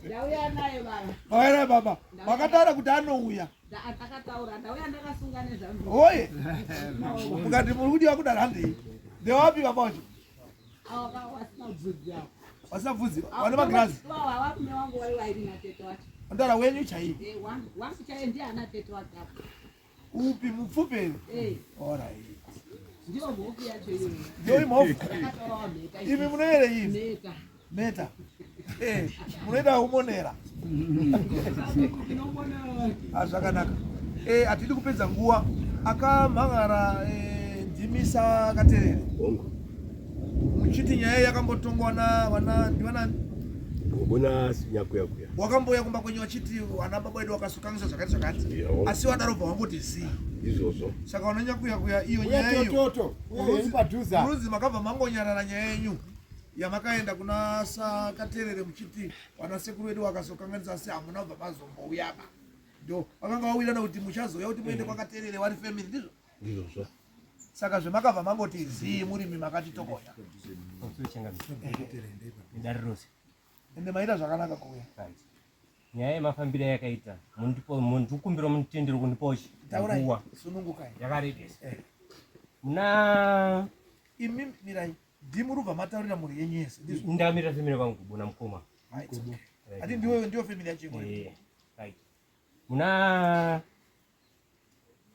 Ndauya naye baba. Oya baba. Wakatara kuti anouya. Akataura ndauya ndakasunga nezvambi. Oye. Mukati muri kuti wakudara ndii. Ndewapi baba wacho? Wasina bvudzi yao. Wasina bvudzi. Wana magirazi. Wakume wangu wali wairi na tete wacho. Ndara wenyu chai. Wangu chai ndiye ana tete wacho hapo. Upi mupfupi? Alright. Ndio mhofu yacho hiyo. Ndio mhofu. Ibi munoere hivi. Meta. Meta. Munoenda umonera. Azvakanaka. Atidi kupedza nguwa. Akamhangara Jimisa Katerere. Muchiti nyaya yakambotongwa na wana Bona nyakuya. Wakamboya kumba kwenye wachiti wana baba wedu wakasukanisa zvakati. Asi wadarobva wangoti zi. Izvozvo. Saka wananyakuya iyo nyaya iyo. Padhuza. Muruzi makabva mangonyarara nyaya yenyu. Yamakaenda kuna Katerere muchiti wana sekuru wedu wakasokanganisa asi hamuna bva mazombouya ba. Ndio vakanga wawirana kuti muchazoya kuti muende kwa Katerere wari family ndizvo. Izvozvo. Saka zvemakabva mangoti zi muri mimakatitokonya. Ndarirosi. Ende maita zvakanaka kuuya. Nyaya yemafambiro yakaita muntu ukumbira mutendero kundipochi taura sununguka yakaredesa muna imi mirai ndimurubva mataurira muri yenyu yese ndakamira family vangu kubona mukoma ati ndiwo family yachimwe right muna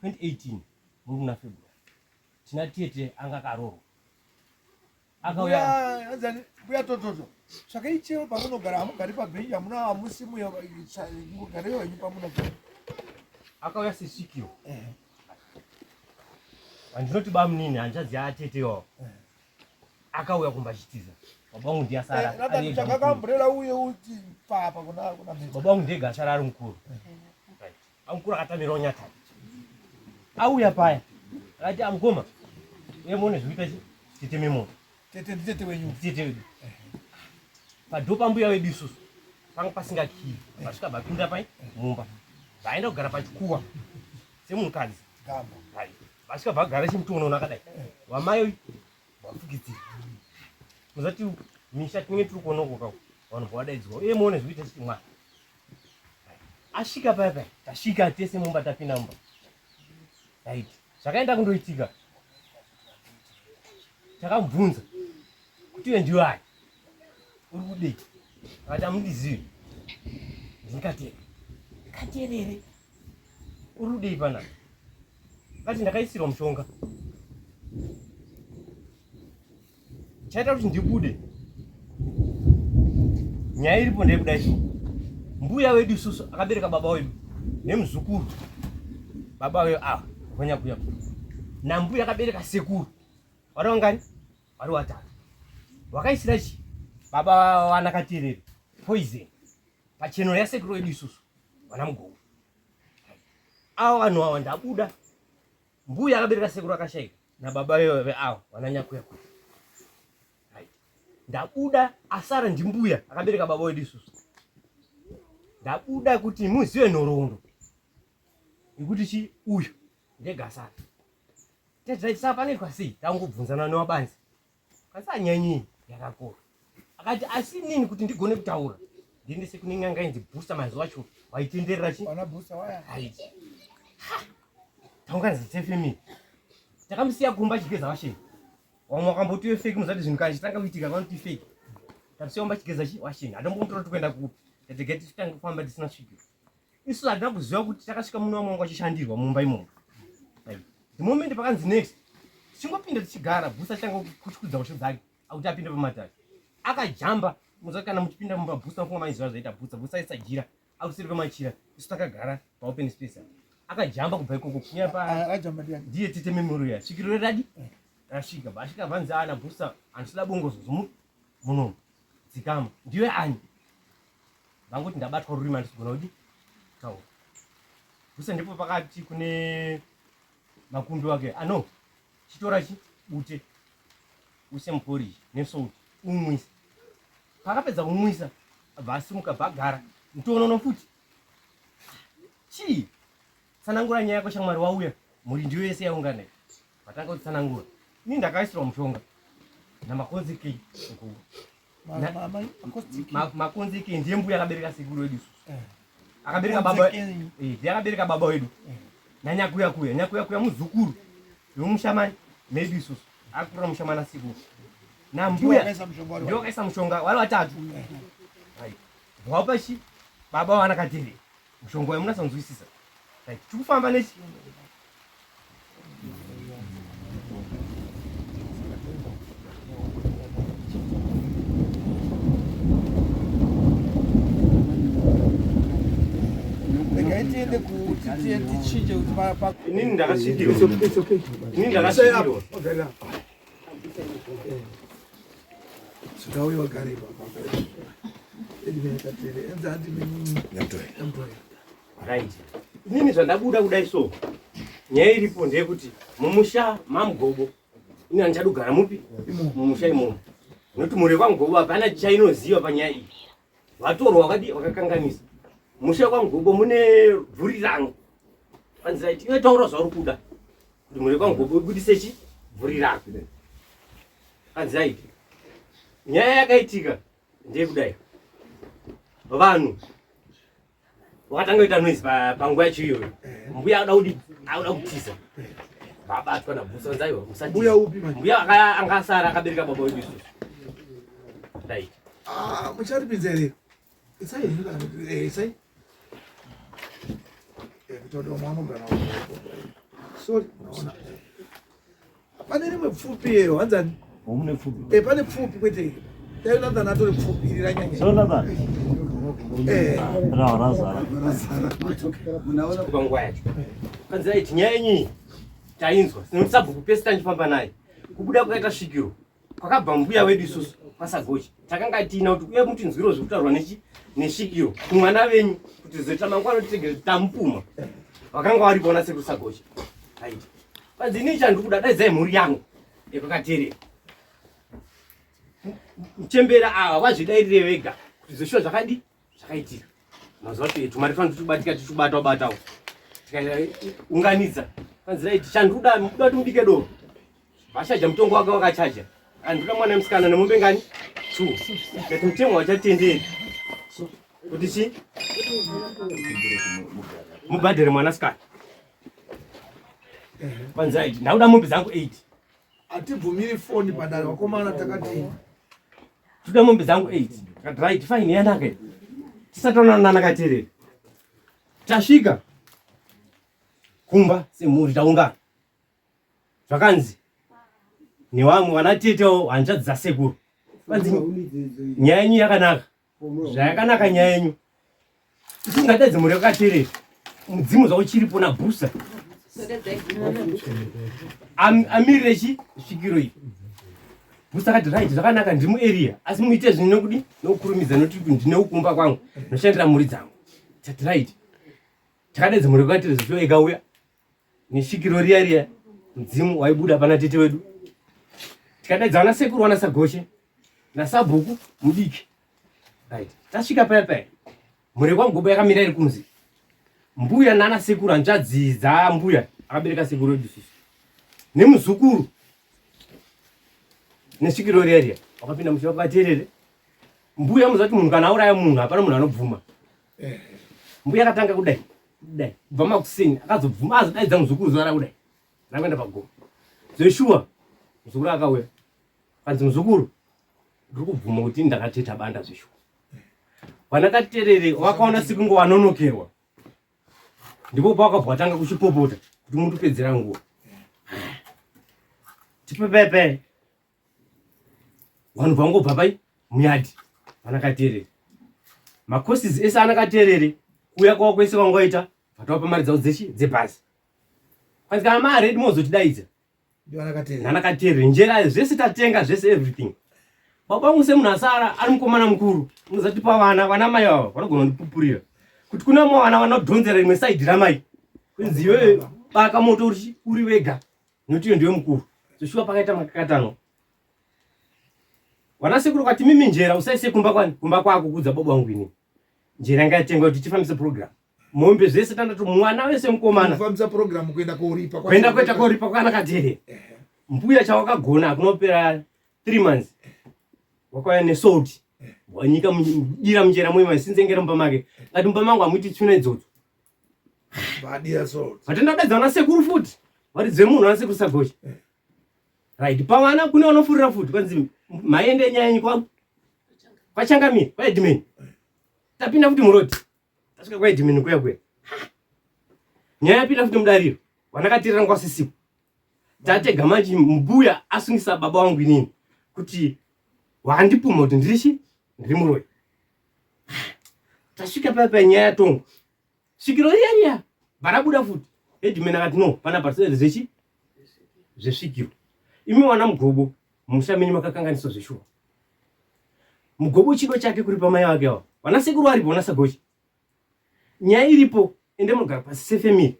2018 muri muna February tina tete anga karoro akauya anzani buya tototo zvakaichewo pamunogara hamugari pabhenji hamuna hamusimu mugareyo henyu pamunogara akauya sesvikiro andinoti bamunini handichaziva atetewo akauya kumbachitiza baba vangu ndiye asara chakakamburera uye uti papa kuna baba vangu ndege asara ari mukuru amukuru akatamirawo nyatari auya paya akati amukoma emone zvikuita tete memono tete wenyu tete wedu padhopa mbuya wedu isusu panga pasingakiri vasvika vapinda pai mumba vaenda kugara pachikuwa semunhukadzi vasvika vagara chimutonono akadai vamai vafukidzira muzati misha tinenge tiri kuonokokao vanhu vwadaidzwa emone zvikuita chiti mwana asvika paya paya tasvika tese mumba tapinda mumba right zvakaenda kundoitika takamubvunza kuti iwe ndiwe ani uri kudei akati amundizivi ndini Katerere uri kudei panapa akati ndakaisirwa mushonga chaita kuti ndibude nyaya iripo ndeyekudai mbuya wedu isusu akabereka baba wedu nemuzukuru baba wedu vanyakuya nambuya akabereka sekuru vari vangani vari vatatu wakaisira chi baba wana Katerere poison pachenero yasekuru wedu isusu wana mugogo avo vanhu ava ndabuda mbuya akabereka sekuru akashaika nababa wewe avo wana nyakuya ndabuda asara ndimbuya akabereka baba wedu isusu ndabuda kuti muzive nhoroondo ikuti chi uyu ndegasara tezvaisa panoitwa sei tangobvunzana newabanzi kasanyanyi yakakora akati asi nini kuti ndigone kutaura ndiendese kune nyanga inzi booster mazuva acho waitenderera chi wana booster waya taunganzi sefemini takamusiya kumba chigeza washeni wamwe wakambotiwe feki muzati zvinhu kana chitanga kuitika vanoti feki tamusiya kumba chigeza chi washeni hatombomutora tokuenda kupi tategeti titange kufamba tisina svikiro isu hatina kuziva kuti takasvika muno wamwe wangu achishandirwa mumba imomo the moment pakanzi next tichingopinda tichigara bhusa chitanga kutyudza usho dzake akuti apinde pamatatu akajamba muzati kana muchipinda mumba bhusa nofunga maiziva zvaita bhusa isajira akuseri kwemachira isu takagara paopen space akajamba kubva ikoko kunya ndiye tete memory ya svikiro redadi rasvika vasvika vanzi ana bhusa handisida bongozo munomu dzikama ndiwe ani vangoti ndabatwa rurimi handisigona kuti taura bhusa ndipo pakati kune makumbi wake ano chitora chi bute use muporiji nesouti umwisa pakapedza kumwisa vasimuka bhagara mutonono futi chii tsanangura nyaya yako shamwari wauya muri ndiyo yese yaungana vatanga kutsanangura ini ndakaisirwa mushonga namakonzekei Makonziki ndiye mbuya akabereka sekuru wedu. Akabereka baba. Ndiye akabereka baba wedu. Na nyakuya muzukuru. Yomushamani maybe isusu. Akura mushamana sekuru. Na mbuya ndio kaisa mshonga wale watatu. Hai. Wapashi baba wana katiri. Mshonga wewe mnasanzwisisa. Hai. Tukufamba nechi. Ende kuti tichinje kuti pa nini ndakashikirwa. Nini ndakashikirwa. Sitauyo karibu hapa. Edimekatere enza andi mimi nyamtoya. Right. Nini zvandabuda kudai so? Nyaya iripo ndeyekuti mumusha mamugobo ini andichadogara mupi? Mumusha imomo. Noti mure kwamugobo hapana chainoziva panyaya iyi. Vatorwa wakakanganisa. Musha kwamugobo mune vhuri rangu. Kwanzira iti iwe taura zvauri kuda. Kuti mure kwamugobo ibudise vhuri rangu. Kwanzira iti nyaya yakaitika ndeyekudai. Vanhu wakatanga kuita noise panguva yacho iyoyo. Mbuya auda kutiza. Vabatwa nabvusa nzaiwa musati. Mbuya upi manje? Mbuya angasara akabereka baba wedu isusu. Right. Mucharipinzere. Isai ndikana isai. Kutodo mwana mbana. Sorry, naona. Pane rimwe pfupi yero wanzani? Omune pfupi. Pane pfupi kwete. Tayo nanda natori pfupi iranyanya. So nanda. Munaona panguva yacho. Kwanzira iti nyaya yenyu tainzwa. Sinosabhuku pesi tanchifamba naye. Kubuda kwakaita svikiro. Kwakabva mbuya wedu isusu kwasagochi. Takanga tiina kuti uye mutinzwiro zvekutarwa nesvikiro kumwana venyu kuti zoita mangwana titegere tamupuma. Vakanga varipo na sekuru sagochi. Haiti. Padzini chandikuda daidzai mhuri yangu yekwakateerera. Mchembera ava vazvidairire vega kuti zveshuwa zvakadi zvakaitika. Mazuva etu mari fana tubatika tichibatawo. Tikaunganidza. Kwanzira iti chandikuda kuti mubike doro. Vashaja mutongo wake wakachaja. Andikuda mwana musikana nemombe ngani? 2. Kuti mutemo wachatenderi. Kuti chi? Mubhadhere mwana sikana. Kwanzira iti ndauda mombe dzangu 8. Atibvumiri foni padare wakomana takati. Tuda mombe dzangu 8. Right, fine yanaka. Tisataona nana katerere. Tasvika. Kumba semuri taungana. Zvakanzi nevamwe vanatetewo hanzvadzi sekuru. Kwanzi nyaya yenyu yakanaka. Zvayakanaka nyaya yenyu. Isingatedze muri yakaterera. Mudzimu zvauchiripo nabhusa. Amirire svikiro iyi. Bhusa akati right zvakanaka ndiri muarea asi muite zvinhu nokudi nokukurumidza nokuti ndine ukumba kwangu noshandira mhuri dzangu. Tati right. Takadedze muri yakaterera zvosho ikauya. Nesvikiro riya mudzimu waibuda pana tete wedu. Tikadedza vana sekuru vana sagoshe nasabhuku mudiki. Right. Tasvika paya. Mhuri kwamugobo yakamira iri kunzi. Mbuya nana sekuru hanzvadzi dzambuya akabereka sekuru wedu isusu. Nemuzukuru. Nesvikiro riya. Wakapinda musha wakaterere. Mbuya muzati munhu kana auraya munhu hapana munhu anobvuma. Mbuya akatanga kudai. Kubva makuseni akazobvuma azodaidza muzukuru zuva rakudai. Rakuenda pagomo. Zveshuwa muzukuru akauya. Kanzi muzukuru ndiri kubvuma kuti ndakateta banda zveshuwa. Vanakaterere wakaona siku ngo wanonokerwa. Ndipo pakabva watanga kuchipopota kuti muntu pedzera nguva. Tipepepe. Vanhu vangobva pai muyadi vanakaterere. Makosizi ese anakaterere kuya kwawo kwese kwangoita vatova pamari dzavo dzebhasi. Kwanzi kana maredi mozotidaidza. Ndio anakaterere. Anakaterere njera zvese tatenga zvese everything. Baba muse munhu asara ari mukomana mukuru. Unozatipa vana mai vavo vanogona kundipupurira. Kuti kuna mwana vanodhonzera rimwe saidhi ramai. Kwenzi iwewe baka moto uri wega. Nokuti ndiwe mukuru. Zvoshuwa pakaita makakatano. Wanasekuru kwati mimi njera usaise kumba kwako kudza baba wangu ini. Njera ngatenga kuti tifambise program. Mombe zvese tandatu mwana wese mukomana. Tifambisa program kuenda koripa. Kuenda kuita koripa kana katere. Mbuya chawakagona kunopera 3 months. Wakauya nesoldi. wanyika mudira mjera mwema sinzengera mpamake ngati mpamangu amuiti tsuna idzodzo Badia salt. atenda kudadza vana sekuru futi waridze munhu vana sekuru sagocha right pavana kune vanofurira futi kwanzi maende nyanyi kwachangamira kwaedimeni tapinda futi muroti tasvika kwaedimeni kuya nyaya yapinda futi mudariro vanakatirira ngwasisiku tatega manje mbuya asungisa baba wangu inini kuti wandipuma kuti ndiri muroi tasvika papa nyaya yatongo svikiro iyaiya varabuda futi edimeni akati no pana parisere zvesvikiro imi wana mugobo mushamenyi makakanganiso zveshuwa mugobo chido chake kuri pamai vake ava vana sekuru varipo vana sagochi nyaya iripo ende munogara pasi sefemiri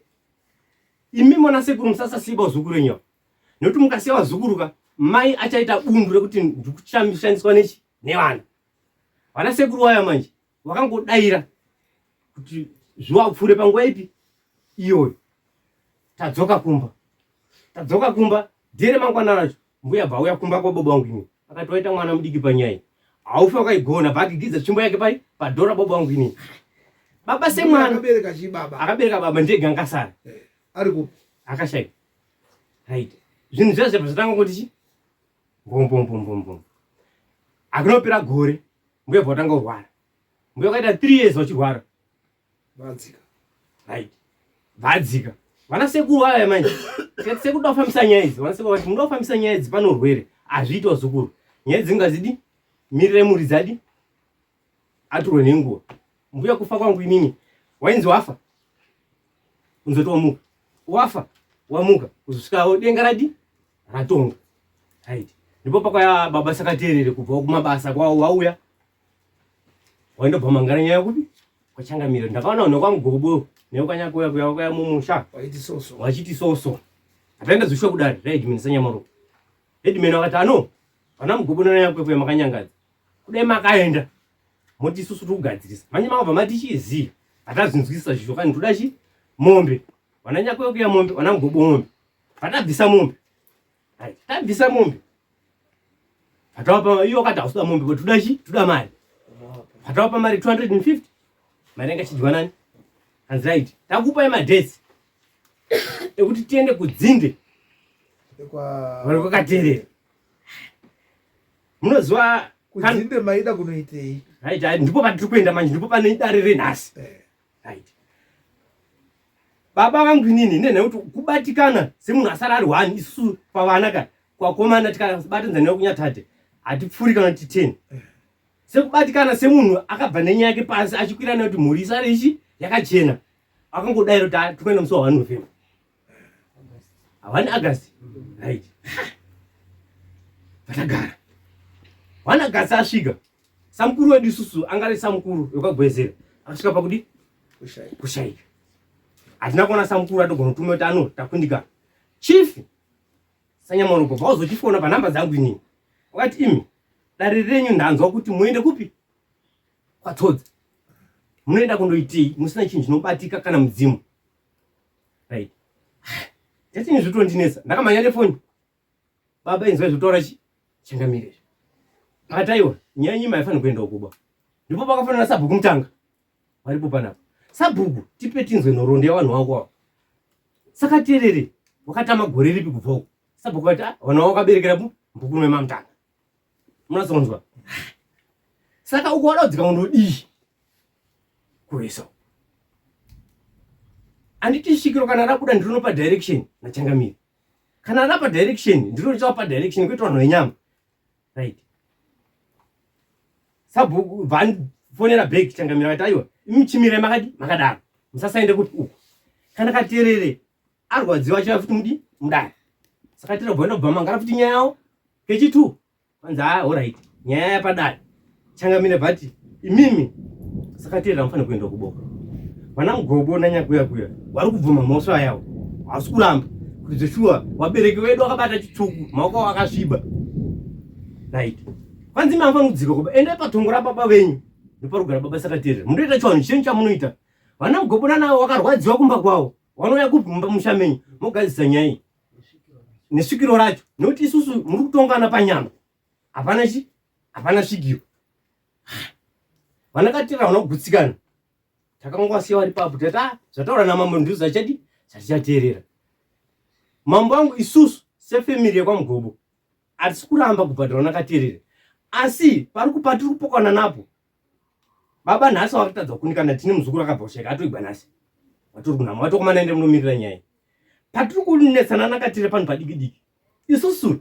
imi mwana sekuru musasasiba uzukuru wenyu nekuti mukasiya vazukuruka mai achaita bundu rekuti ndikuchishandiswa nechi nevana vana sekuru vaya manje vakangodayira kuti zvivapfuure panguva ipi iyoyo tadzoka kumba dhere mangwana racho mbuya bva kumba kwababa wangu inini akati waita mwana mudiki panyaya haufi wakaigona bhaakigidza tsvimbo yake pai padhora baba wangu inini baba semwana akabereka baba ndega ngasara akashayika right zvinhu zvazvo zvatanga kuti mbombombombombo akunopera gore mbuya bva watanga kurwara mbuya wakaita 3 years wachirwara right vadzika vana sekuru vaya manje sekuru dafambisa nyaya idzi vana sekuru vati muda kufambisa nyaya idzi pano urwere hazviitwa zukuru nyaya idzi ngazidi mirire muri dzadi aturwe nenguva mbuya kufa kwangu inini wainzi wafa unzoti wamuka wafa wamuka kuzosvikawo denga radi ratonga right ndipo pakwaya baba sakateerere kubva kumabasa kwawo wauya waindobva mangara nyaya kupi kwachangamira ndakaona unhu kwamugobo neukanyakuya mumusha wachiti soso ataenda zvisho kudari raedimeni sanyamaro edimeni wakati ano vana mugobo nanyakwekuya makanyangadza kudai makaenda moti isusu tikugadzirisa manje makabva matichiziva atazinzwisisa zvisho kani todachi mombe vananyakwekuya mombe vana mugobo mombe vatabvisa mombe tabvisa mombe vatavapa iwo wakati hausuda mombe kuti todachi toda mari vatavapa mari 250 mari anga chidyiwa nani hanzi right takupai madhetsi ekuti tiende kudzinde vari kwakateerera munoziva kudzinde maida kunoitei right ndipo patiri kuenda manje ndipo pane dare renhasi right baba vangu inini nenhekuti kubatikana semunhu asara ari 1 isusu pavana ka kwakomana tikabatanza newe kunyatate hatipfuuri kana kuti 10 sekubatikana semunhu akabva nenyaya yake pasi achikwira nekuti mhuri isare ichi yakachena akangodayira kuti tikuenda musi wa 1 November 1 August right vatagara 1 August asvika samukuru wedu isusu angari samukuru wekagwezera akasvika pakudi kushayika hatina kuona samukuru atogona kutuma kuti ano takundikana chief sanyamorogo vauzochisvona panhamba dzangu inini wakati imi dare renyu ndanzwa kuti muende kupi kwatodza munoenda kundoitei musina chinhu chinobatika kana mudzimu right tetini zvitondinesa ndakamhanya nefoni baba inzwa zvotaura changamire akati aiwa nyaya nyima haifaniri kuenda ukuba ndipo pakafanana sabhuku mutanga varipo panapa sabhuku tipe tinzwe nhoroondo yavanhu vangu avo saka teerere wakatama gore ripi kubva uko sabhuku vati vanhu vavo vakaberekera mbuku nomemamutanga munazonzwa saka uko wada kudzika kundodii kuisa handiti svikiro kana rabuda ndinopa direction nachangamiri kana rapa direction ndinochapa direction kuita vanhu venyama right sabhuku vanfonera bheki changamira vati aiwa imichimire makadi makadaro musasaende kuti uko kana kateerere arwadziwa chiva futi mudi mudari saka tirabhoenda kubva mangara futi nyaya yavo kechi2 kwanzi alright nyaya yapadari changamire bhati imimi saka teerera mufanira kuenda kuboka vana mugobo nanyakuyakuya vari kubvuma mhosva yavo hausi kuramba kuti zveshuwa wabereki wedu wakabata chitsvuku maoko akasviba right kwanzi imi hamufaniri kudzika kuba endai patongo rababa venyu neparugara baba sakateerera mundoita chivanhu chenyu chamunoita vana mugobo nanavo wakarwadziwa kumba kwavo vanouya kupi mumba musha menyu mogadzisa nyaya iyi nesvikiro racho nekuti isusu muri kutongana panyama hapana svikiro vanakateerera vana kugutsikana takangwasiya vari papo tata zvataura namambo ndizvo zachadi zatichateerera. Mambo angu isusu sefemiri yekwaMugobo hatisi kuramba kubhadhara vanakateerera, asi patiri kupokana napo baba nhasi wakatadza kunikana tine muzukuru akabhosheka atoigwa nhasi watori kunama watokomana ende munomirira nyaya patiri kunetsana nakateerera panhu padiki isusu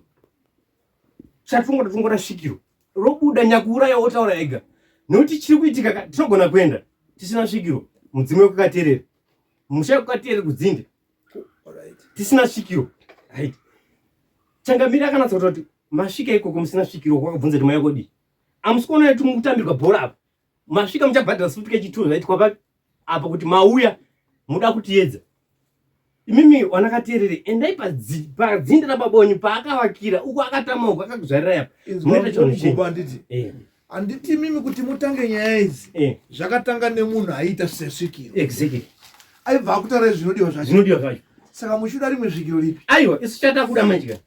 chatongoda svikiro robuda nyakura yawotaura ega nokuti chiri kuitika tinogona kuenda tisina svikiro mudzimu wekakateerera musha wekakateerera kudzinde tisina svikiro right. Changamira akanatsa kuti masvika ikoko musina svikiro kwakabvunza kuti mayakodi amusi kuona kuti mukutambirwa bhora apa masvika muchabhadhara sifutike chituru vaitwa apa kuti mauya muda kutiedza imimi wanakateerere endai padzinde rababonyu paakavakira uko akatamauka akakuzvarira apa munoita chongo handiti mimi kuti mutange nyaya idzi zvakatanga nemunhu aiita sesvikiro exactly aibva akutaura zvinodiwa zvacho saka muchida rimwe svikiro ripi aiwa isu chatakuda manjika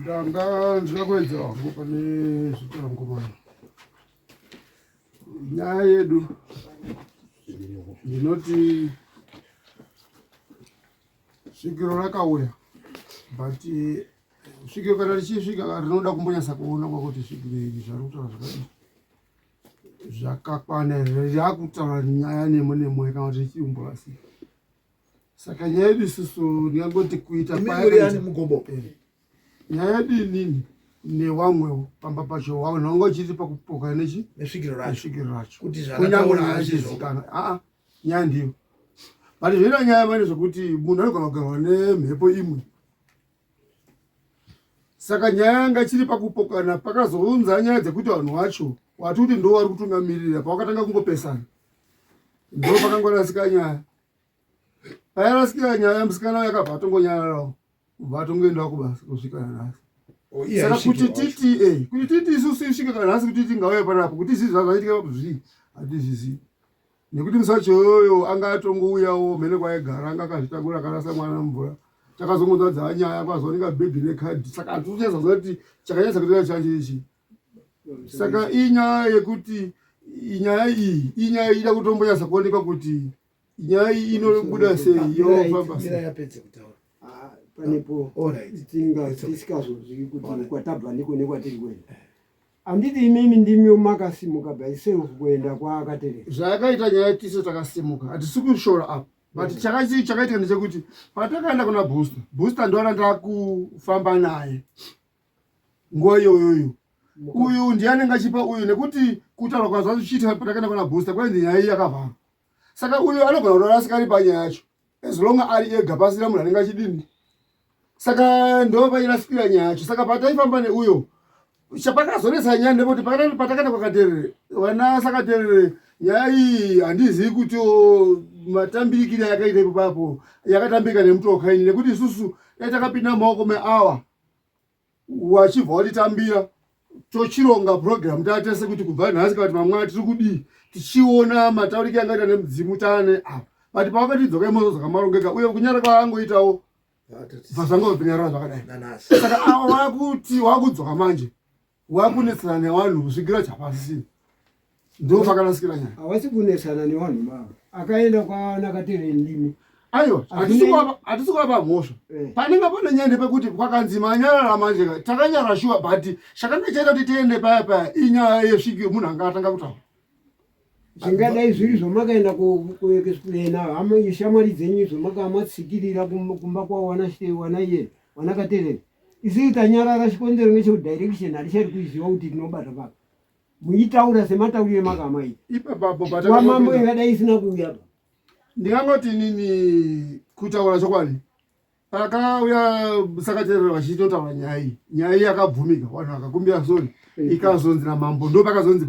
ndanga ndikakwedza wangu pane zvitangomana nyaya yedu ndinoti svikiro rakauya but svikiro kana richisvika rinoda kumbonyasa kuona kwakuti svikiro iri zvarikutaura zvakadii zvakakwana here rakutaura nyaya nemo kana kuti richiumborasika. Saka nyaya yedu isusu ndingangoti kuita Mugobo nyaya yedu inini newamwewo pamba pacho wawe nongo chiri pakupoka nesvikiro racho kuti nyaya nyaya ndiyo but zvinoita nyaya mane zvokuti munhu anogona kugarwa nemhepo imwe. Saka nyaya yanga chiri pakupokana pakazounza nyaya dzekuti vanhu vacho wati kuti ndo vari kutungamirira pawakatanga kungopesana ndo pakangorasika nyaya. Payarasikira nyaya musikana yakabva atongonyararawo kubva atongoendawo kubasa kusvikana nhasi. Saka kuti titi isusu isvike kana nhasi kuti tingauya panapo kuti izvi zvazvaitika zvii hatizvizivi nekuti musi wacho iyoyo anga atongouyawo mhene kwaigara anga akazvitakura akarasa mwana mumvura takazongonzadza nyaya kwazooneka bhegi nekadhi. Saka hatichazaziva kuti chakanyatsa kutoa chanjirichi. Saka inyaya yekuti nyaya iyi inyaya ida kutombonyatsa kuonekwa kuti nyaya iyi inobuda sei yofamba panepo tisikazozvii kuti kwatabva ndiko nekwatiri kuenda. Handiti imimi ndimi makasimuka by self kuenda kwaakateerera. Zvakaita nyaya tisu takasimuka hatisi kushora apa but chakaitika ndechekuti patakaenda kuna booster ndoranda kufamba naye nguva iyoyoyo uyu ndianenge achipa uyu nekuti kutaura kwazva zvichiita patakaenda kuna booster kwenzi nyaya iyi yakavhara. Saka uyu anogona kutorasika ari panyaya yacho as long ari ega pasina munhu anenge achidini. Saka ndo pairasikira nyaya yacho. Saka pataifamba neuyo chapakazonetsa nyaya ndepoti patakaenda kwakateerere vana sakateerere nyaya iyi handizivi kuti matambirikire yakaita ipapo yakatambika nemutokaini nekuti isusu takapinda mumaoko meawa wachibva watitambira tochironga program tatese kuti kubva nhasi kati mamwa tiri kudii tichiona matauriki angaita nemudzimu taane apa but pawakatidzoka imozo zvakamarongeka uye kunyara kwaangoitawo bvazvangopinarira zvakadai. Saka avo vakuti wakudzoka manje wakunetsana nevanhu kusvikira chapasisini ndo pakarasikira nyaya. Havasi kunetsana nevanhu vavo akaenda kwanakateerera ndimi aiwa hatisi kuapa mhosva panenge pane nyaya ndepekuti kwakanzi manyarara manje takanyara shuwa but chakanga chaita kuti tiende paya inyaya yesvikiro munhu anga atanga kutaura zvingadai zviri zvamakaenda kuexplaina hama shamwari dzenyu zvamakamatsikirira kumba kwawana iye wanakateerera. Isi tanyarara chikonzero ngechekudirection hatichari kuiziva kuti tinobata paka muitaura semataurire makamaita ipapapo wamambo ingadai isina kuuya. Ndingangoti nini kutaura chokwadi pakauya sakateerera vachitotaura nyaya iyi yakabvumika vanhu vakakumbira sori ikazonzi namambo ndo pakazonzi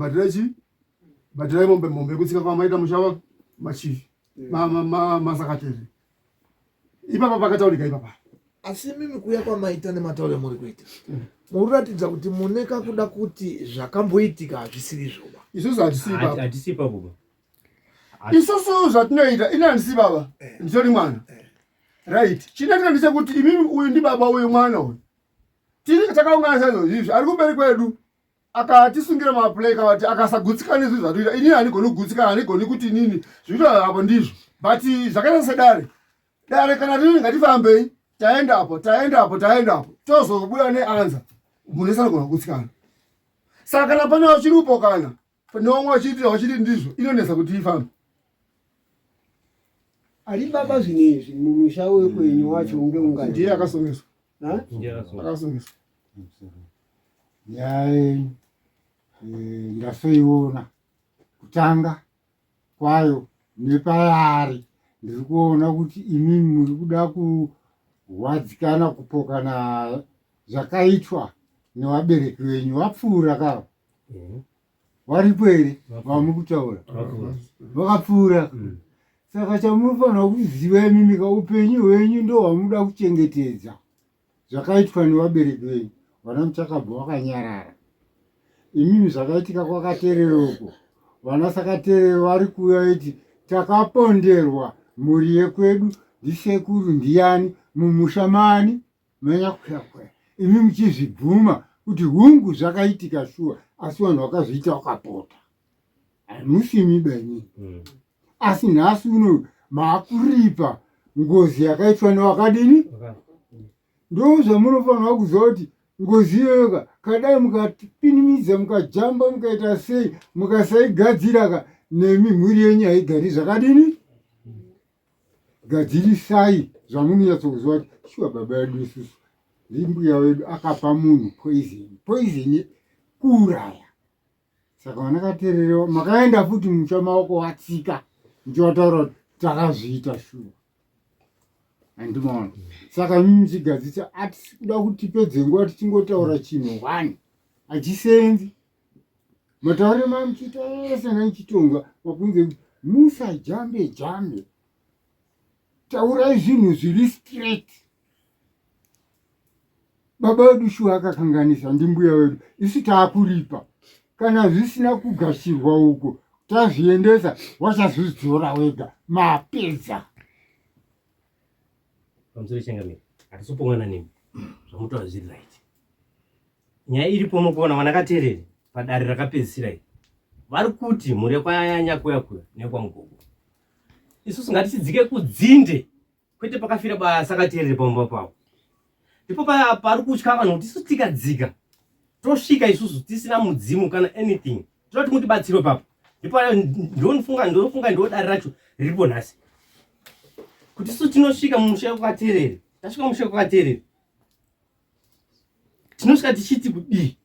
bhatirai mombe kutsika kwamaita mushava machifi masakateerera ipapa pakataurika ipapa. Asi mimi kuya kwamaita nematauro muri kuita muratidza kuti muneka kuda kuti zvakamboitika hazvisiri zvoba. Isusu hatisipa hatisipa buba isusu zvatinoita inandisi baba ndisori mwana right chinoitika ndechekuti imimi uyu ndi baba uyu mwana uyu tiri takaungana saizvo zvizvi ari kumberi kwedu akatisungira maplay kavati akasagutsikana izvi zvatoita inini handigoni kugutsikana handigoni kuti inini zvinoita apo ndizvo but zvakaita sedare kana tini ngatifambei taendapo tozobuya neanza munhu esanogona kugutsikana saka kana pana chiripo kana nomwe wachiti ndizvo inonesa kuti ifambe ali baba zvinezvi mumusha wekwenyu wacho unge ungati ndiye akasongeswa akasongeswa nyaya ndasoiona kutanga kwayo nepayari ndiri kuona kuti imimi muri kuda kuwadzikana kupokana zvakaitwa nevabereki venyu vapfuura kava varipo here vamuri kutaura vakapfuura saka chamunofanira kuziva imimi kaupenyu hwenyu ndo hwamunoda kuchengetedza zvakaitwa nevabereki venyu vana muchakabva vakanyarara imimi zvakaitika kwakatereroko vana sakaterere vari kuuya iti takaponderwa mhuri yekwedu ndisekuru ndiani mumusha mani manyakwyakwya imi muchizvibvuma kuti hungu zvakaitika shuwa asi vanhu vakazviita vakapota hamusimi benyi asi nhasi uno maakuripa ngozi yakaitwa newakadini ndo zvamunofanira kuziva kuti ngozi iyoyoka kadai mukapinimidza mukajamba mukaita sei mukasaigadziraka nemi mhuri yenyu haigari zvakadini gadzirisai zvamunonyatsokuziva kuti shuwa baba yedu isusu ndimbuya wedu akapa munhu poizini kuuraya saka vanakatererewa makaenda futi musha maoko watsika ndichivataura kuti takazviita shuwa handimaona saka mimi muchigadzisa atisi kuda kuti tipedze nguva tichingotaura chinhu wani hachisenzi mataurire mamuchiita ese nanichitonga makunze kuti musajambe taurai zvinhu zviri straight baba wedu shuwa akakanganisa ndimbuya wedu isu taakuripa kana zvisina kugashirwa uko tazviendesa wachazvidzora wega mapedza pamusoro chengamiri hatisopongana nemi zvamutoa zviri right nyaya iripo mukuona vanakateereri padare rakapedzisira iri vari kuti mhuri kwayanyakweyakuya nekwamugogo isusu ngatichidzike kudzinde kwete pakafira basakateereri pamumba pavo ndipo pari kutya vanhu kuti isusu tikadzika tosvika isusu tisina mudzimu kana anything toti mutibatsirwe papo ndipo ndofunga ndodare racho riripo nhasi kuti isusu tinosvika mumusha kwakateereri tasvika mumusha kwakateereri tinosvika tichiti kudii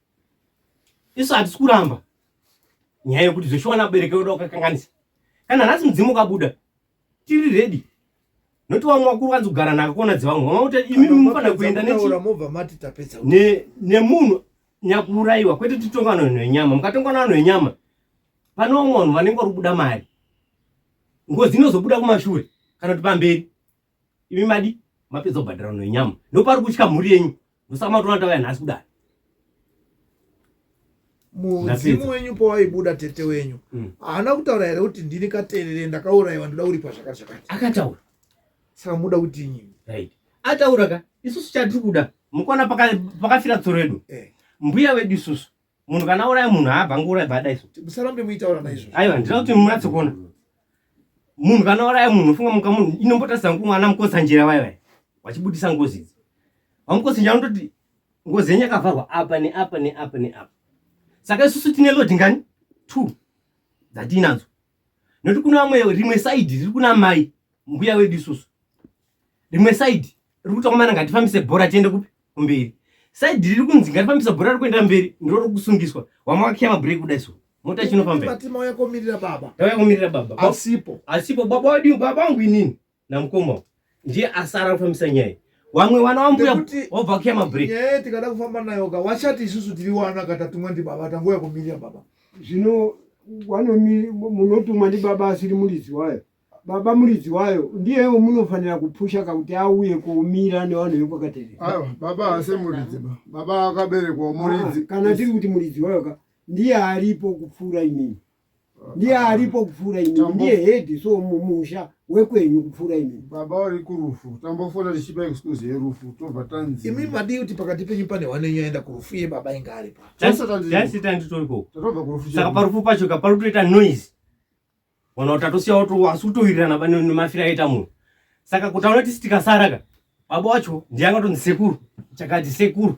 isu hatisi kuramba nyaya yekuti zveshuwa nabereke wedu wakakanganisa kana nhasi mudzimu ukabuda tiri redi noti vamwe vakuru vanzi kugara nakakuona dzevamwe vamwe kuti imimi munofanira kuenda nemunhu nyakuurayiwa kwete titongana vanhu venyama mukatongana vanhu venyama pane vamwe vanhu vanenge vari kubuda mari ngozi inozobuda kumashure kana kuti pamberi imi madi mapedza kubhadhara vanhu venyama ndopari kutya mhuri yenyu ndosaka matoona tavaya nhasi kudaro mudzimu wenyu pawaibuda tete wenyu haana kutaura here kuti ndini katerere ndakaurayiwa ndoda uripa zvakati zvakati akataura saka muda kuti inyi right ataura ka isusu chatiri kuda mukuona pakafira tsoro yedu mbuya wedu isusu munhu kana auraya munhu haabva ngouraya bhada isu musarambe muitaura naizvo aiwa ndira kuti munatsikuona munhu kana auraya munhu funga muka munhu inombotarisa mwana mukosa njira vaiwai wachibudisa ngozi idzi wamukosi njira unototi ngozi yenyu yakavharwa apa neapa neapa neapa saka isusu tine lodi ngani 2 dzatinadzo noti kuna vamwe rimwe saidi riri kuna mai mbuya wedu isusu rimwe saidi riri kuti kwamana ngatifambise bhora tiende kupi kumberi saidi riri kunzi ngatifambise bhora riri kuenda mberi ndiro kusungiswa wamwe wakiya mabhureki kuda isu mota chinofambematima uyakomirira baba tauyakomirira baba asipo baba wedu baba wangu inini namukoma ndiye asara kufambisa nyaya wamwe wana wambuya wabva kuya mabhureki nyaya tikada kufamba nayo ka wachati isusu tiri wana katatumwa ndi baba tangoyakomirira baba zvino munotumwa ndi baba asiri muridzi wayo baba muridzi wayo ndiyewo munofanira kupusha kakuti auye kuumira nevanhu vekwakaterera aiwa baba ase muridzi baba akaberekwa muridzi kana tiri kuti muridzi wayo ka ndiye aripo kupfuura imini ndiye alipo kupfuura imi, ndiye head so mumusha wekwenyu kupfuura imi. Baba uri kurufu tambofona tichipa excuse yerufu tobva tanzi imi madi kuti pakati penyu pane wanenyu aenda kurufu iye baba inga aripa chasita nditoiko tatobva kurufu saka parufu pacho kaparutoita noise wana utatosiya kuti asi kutowirirana pane mafira aita munhu saka kuti aona tisi tikasaraka baba wacho ndiye angatonzi sekuru chakati sekuru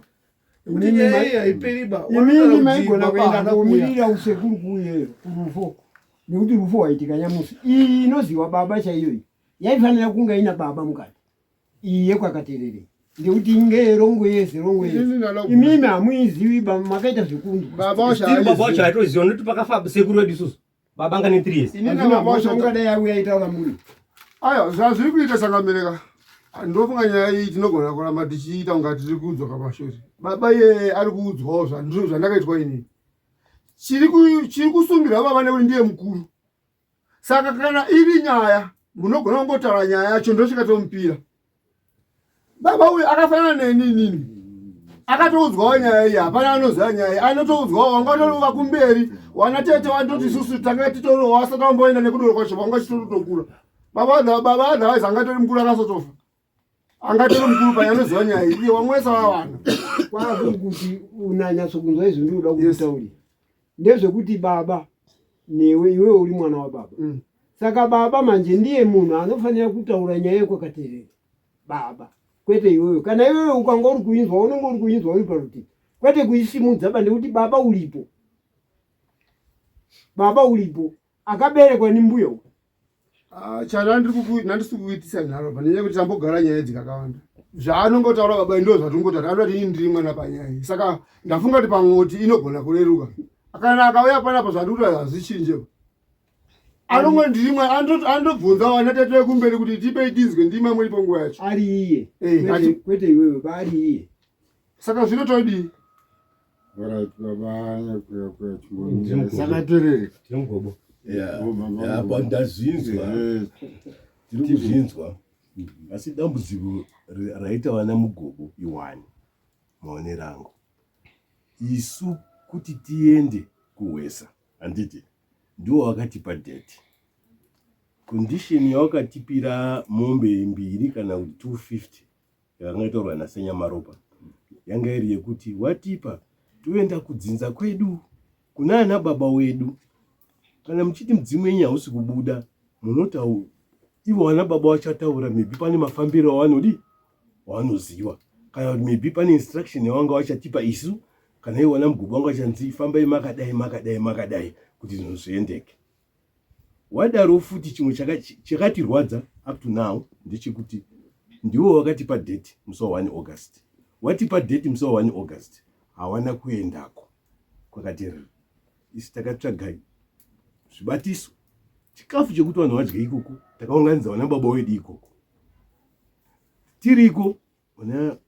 kuti nyaya haiperiba imini maigona kuenda kumirira usekuru kuye kurufo nekuti rufo waitika nyamusi iyi inoziwa baba chaiyoyi yaifanira kunga ina baba mukati iye kwakaterere ndekuti inge rongo yese imimi hamuizivi makaita zvekundu baba wacho aitoziva noti pakafa sekuru wedu isusu baba anga ne 3 years ungadai auya aitaura muri aya zvazviri kuita sangamereka ndofunga nyaya iyi tinogona kuramba tichiita kunga tiri kuudzwa kamashoti baba iye ari kuudzwawo zvandizvo zvandakaitwa inini chiri kusungira baba nekuti ndiye mukuru saka kana iri nyaya munogona kungotaura nyaya yacho ndosvika tomupira baba uyu akafanana neninini akatoudzwawo nyaya iyi hapana anoziva nyaya iyi anotoudzwawo wangatorova kumberi wana tete wandoti susu tanga titoriwo wasati wamboenda nekudoro kwacho vanga chitorotokura baba otherwise angatori mukuru akasotofa angatori mukuru panya anoziva nyaya iyi iye wamwesa wavana kwazuri kuti unanyatsokunzwa izvo ndinoda kukutaurira ndezvekuti baba newe iwewe uri mwana wababa saka baba manje ndiye munhu anofanira kutaura nyaya yekwakaterera baba kwete iwewe kana iwewe ukanga uri kuinzwa unenge uri kuinzwa uri parutivi kwete kuisimudza ba ndekuti baba ulipo akaberekwa nimbuya uko chana nandisi kuitisa nharo panenya kuti tambogara nyaya dzikakawanda zvaanongotaura baba ndo zvatongotaura anoti ini ndiri mwana panyaya saka ndafunga kuti pamwoti inogona kureruka kana akauya panapa zvandikuti hazvichinjepo anongo ndiri mwana andobvunza wana tete wekumberi kuti tipei tinzwe ndima muri panguva yacho ari iye kwete iwewe baari iye saka zvinotodii sakaterere mugobo apa ndazinzwa tiri kuzvinzwa asi dambudziko raita vana mugobo iwani maonero angu isu kuti tiende kuhwesa handiti ndiwo wakatipa date condition yawakatipira mombe 2 kana 250 yakanga itorwa nasenyamaropa yanga iri yekuti watipa toenda kudzinza kwedu kuna ana baba wedu kana muchiti mudzimu wenyu hausi kubuda munotau ivo vana baba vachataura maybe pane mafambiro wanoziva kana kuti maybe pane instruction yawanga vachatipa isu kana ivo vana mugobo vanga vachanzi fambai makadai kuti zvinhu zviendeke wadaro futi chimwe chakatirwadza up to now ndechekuti ndiwo wakatipa date musi wa 1 August watipa date musi wa 1 August hawana kuendako kwakaterera isi takatsvaga zvibatiso chikafu chekuti vanhu vadye ikoko takaunganidza vana baba wedu ikoko tiriko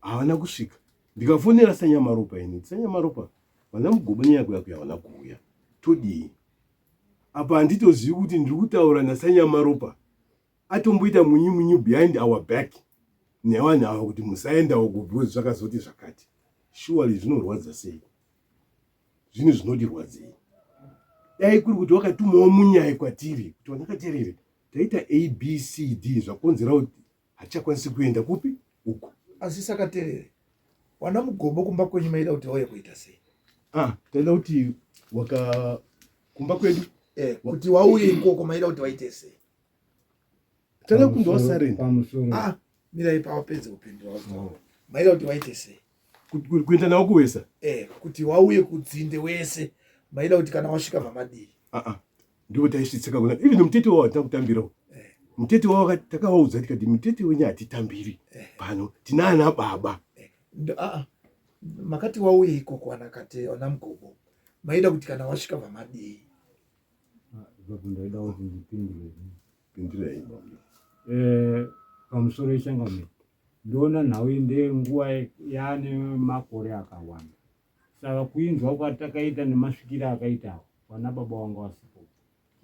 havana kusvika ndikafonera sanyamaropa ini sanyamaropa vana mugobo nenyako yako yavana kuuya todii apa handitozivi kuti ndiri kutaura nasanyamaropa atomboita munyu behind our back nevanhu ava kuti musaendawo kubhuzi zvakazoti zvakati surely zvinorwadza sei zvinhu zvinodirwadzei dai kuri kuti wakatumawo munyaya kwatiri kuti wanakaterere taita abcd zvakonzera kuti hachakwanisi kuenda kupi uko asi sakaterere wana mugobo kumba kwenyu maida kuti wauye kuita sei taida kuti kumba kwedu kuti wauye ikoko maida kuti waite sei taida kundowasarenda mirai pawapedze kupindura maida kuti waite sei kuenda nawo kuhwesa kuti wauye kudzinde wese maida kuti kana wasvika mamadii ndiwo taisvitsika kuna even mutete wavo hatina kutambirawo mutete wavo takawaudza tikati mutete wenyu hatitambiri pano tina ana baba makati wauye ikoko wana mugobo maida kuti kana wasvika mamadii ndoida kuti pindirai pamusoro ichangamiri ndoona nhau ndenguva yaane makore akawanda saka kuinzwa kwatakaita nemasvikiro akaitawo vana baba vanga vasipo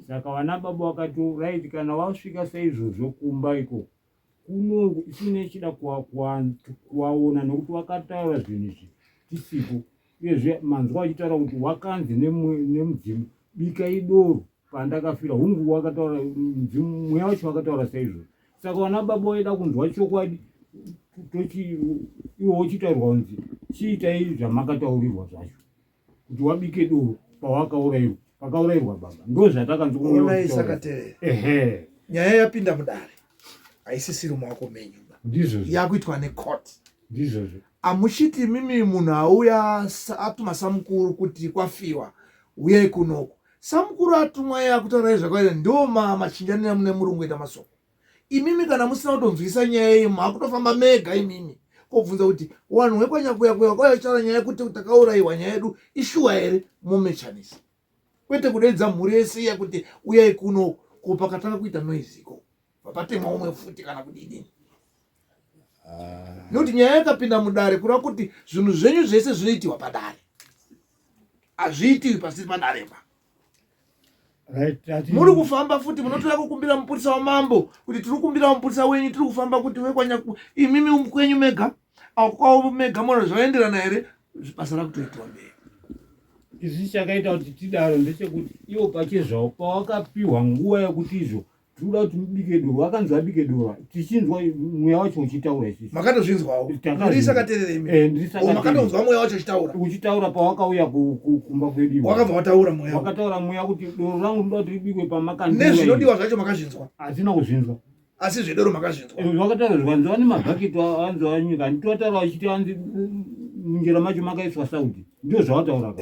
saka vana baba vakati right kana wasvika saizvozvo kumba ikoko kuno isine chida kuvaona nekuti vakataura zvinhu izvi tisipo uyezve manzwa vachitaura kuti wakanzi nemudzimu bika idoro pandakafira hungu wakataura mweya wacho wakataura saizvo. Saka vana baba vaida kunzwa chokwadi iwo uchitaurirwa kunzi chiitai zvamakataurirwa zvacho kuti wabike doro pakaurayirwa baba ndo zvatakanzwa. Nyaya yapinda mudare haisisiri mumaoko menyu, yakuitwa necourt. Amuchiti mimi munhu auya atuma samukuru kuti kwafiwa uyai kunoko, samukuru atumwa yakutaura zvakaita ndo machinjanira mune murungu ita masoko. Imimi kana musina kutonzwisa nyaya iyi makutofamba mega imimi kobvunza kuti wanhu wekwanyakuyakuya kwayachara nyaya kuti takaurayiwa nyaya yedu ishuwa here momechanisa, kwete kudeedza mhuri yese iya kuti uyai kuno ko pakatanga kuita noiziko papatemwa umwe futi kana kudini. Nokuti nyaya yakapinda mudare kureva kuti zvinhu zvenyu zvese zvinoitiwa padare, hazviitiwi pasi padareba. Muri kufamba futi munotoda kukumbira mupurisa wamambo kuti tiri kukumbira mupurisa wenyu, tiri kufamba kuti wekwanyaku imimi kwenyu mega akwavo mega mona zvaenderana here basa rakutoitwa mberi. Izvi chakaita kuti tidaro ndechekuti iwo pachezvavo pawakapiwa nguva yekuti izvo tinoda kuti mubike doro, wakanzi abike doro, tichinzwa mweya wacho uchitaura isisi. Makatozvinzwawo ndiri sakaterere imi makatonzwa mweya wacho uchitaura pawakauya kumba kwedu. Wakabva wataura mweya, wakataura mweya kuti doro rangu ndoda kuti ribikwe pamakandira. Nezvinodiwa zvacho makazvinzwa? Hazina kuzvinzwa. Asi zvedoro makazvinzwa? Wakataura zvanzi vane mabhaketi anzi wanyika nditotaura achiti anzi munjira macho makaiswa sauti, ndio zvawataura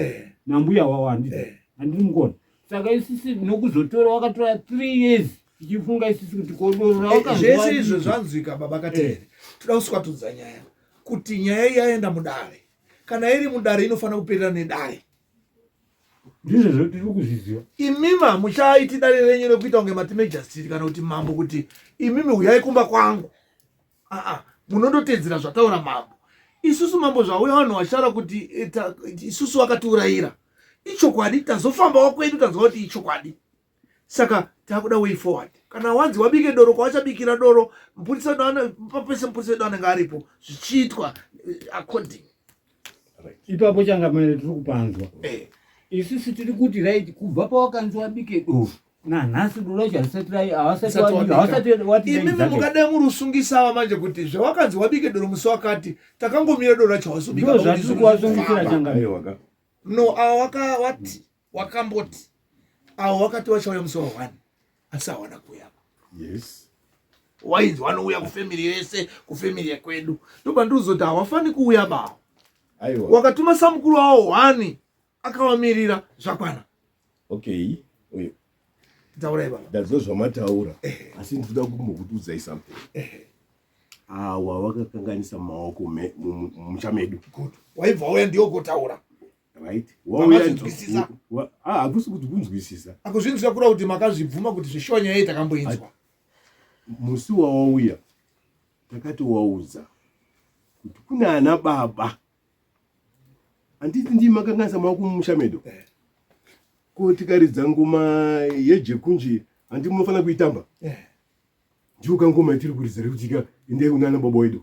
nambuya wawandi handiri mukona. Saka isisi nokuzotora wakatora 3 years tichifunga isisi kuti kodoro zvese izvo zvanzwika baba Katerere. Toda kuswatudza nyaya kuti nyaya iyi yaenda mudare, kana iri mudare inofanira kuperera nedare. Ndizvo tiri kuzviziva. Imima muchaiti dare renyu rekuita kunge matimejastiri kana kuti mambo kuti imimi uyai kumba kwangu. Munondotedzera zvataura mambo. Isusu mambo zvauya vanhu vashara kuti isusu wakatiurayira. Ichokwadi tazofambawo kwedu tanzwa kuti ichokwadi. Saka takuda way forward. Kana wanzi wabike doro kwachabikira doro, mpurisa dana papese mpurisa dana ngaripo zvichiitwa according. Ipapo changamire tiri kupanzwa. Isisi tiri kuti right kubva pawakanzi wabike doro. Nhasi doro racho harisati wati imimi mukade murusungisa manje kuti zvawakanzi wabike doro musi wakati takangomira doro racho wasubika. Ndo zvatiri kuwasungisira changamire waka. No wati wakamboti wakati wachauya musi wa1 asi hawana kuya. Yes. Wainzi wanouya kufamily yese, kufamily yekwedu. Ndoba nduzoti hawafani kuuya bawo. Wakatuma samukuru wavo 1 akawamirira zvakwana. Okay. Taurai baba. Ndazvo zvamataura. Asi ndinoda kumbokuudzai something. Awa wakakanganisa maoko mumusha medu. Good. Waibva wauya ndiyo kotaura. Right. Wauya hakusi kuti kunzwisisa. Akuzvinzwa kura kuti makazvibvuma kuti zvishuwa nyaya iyi takamboinzwa. Musi wawauya takati waudza kuti kuna ana baba. Anditi ndi makanganisa maoko mumusha medu. Ko tikaridza ngoma yejekunji handi munofana kuitamba. Ndiuka ngoma tiri kuridza rekutika ende kunana baba wedu.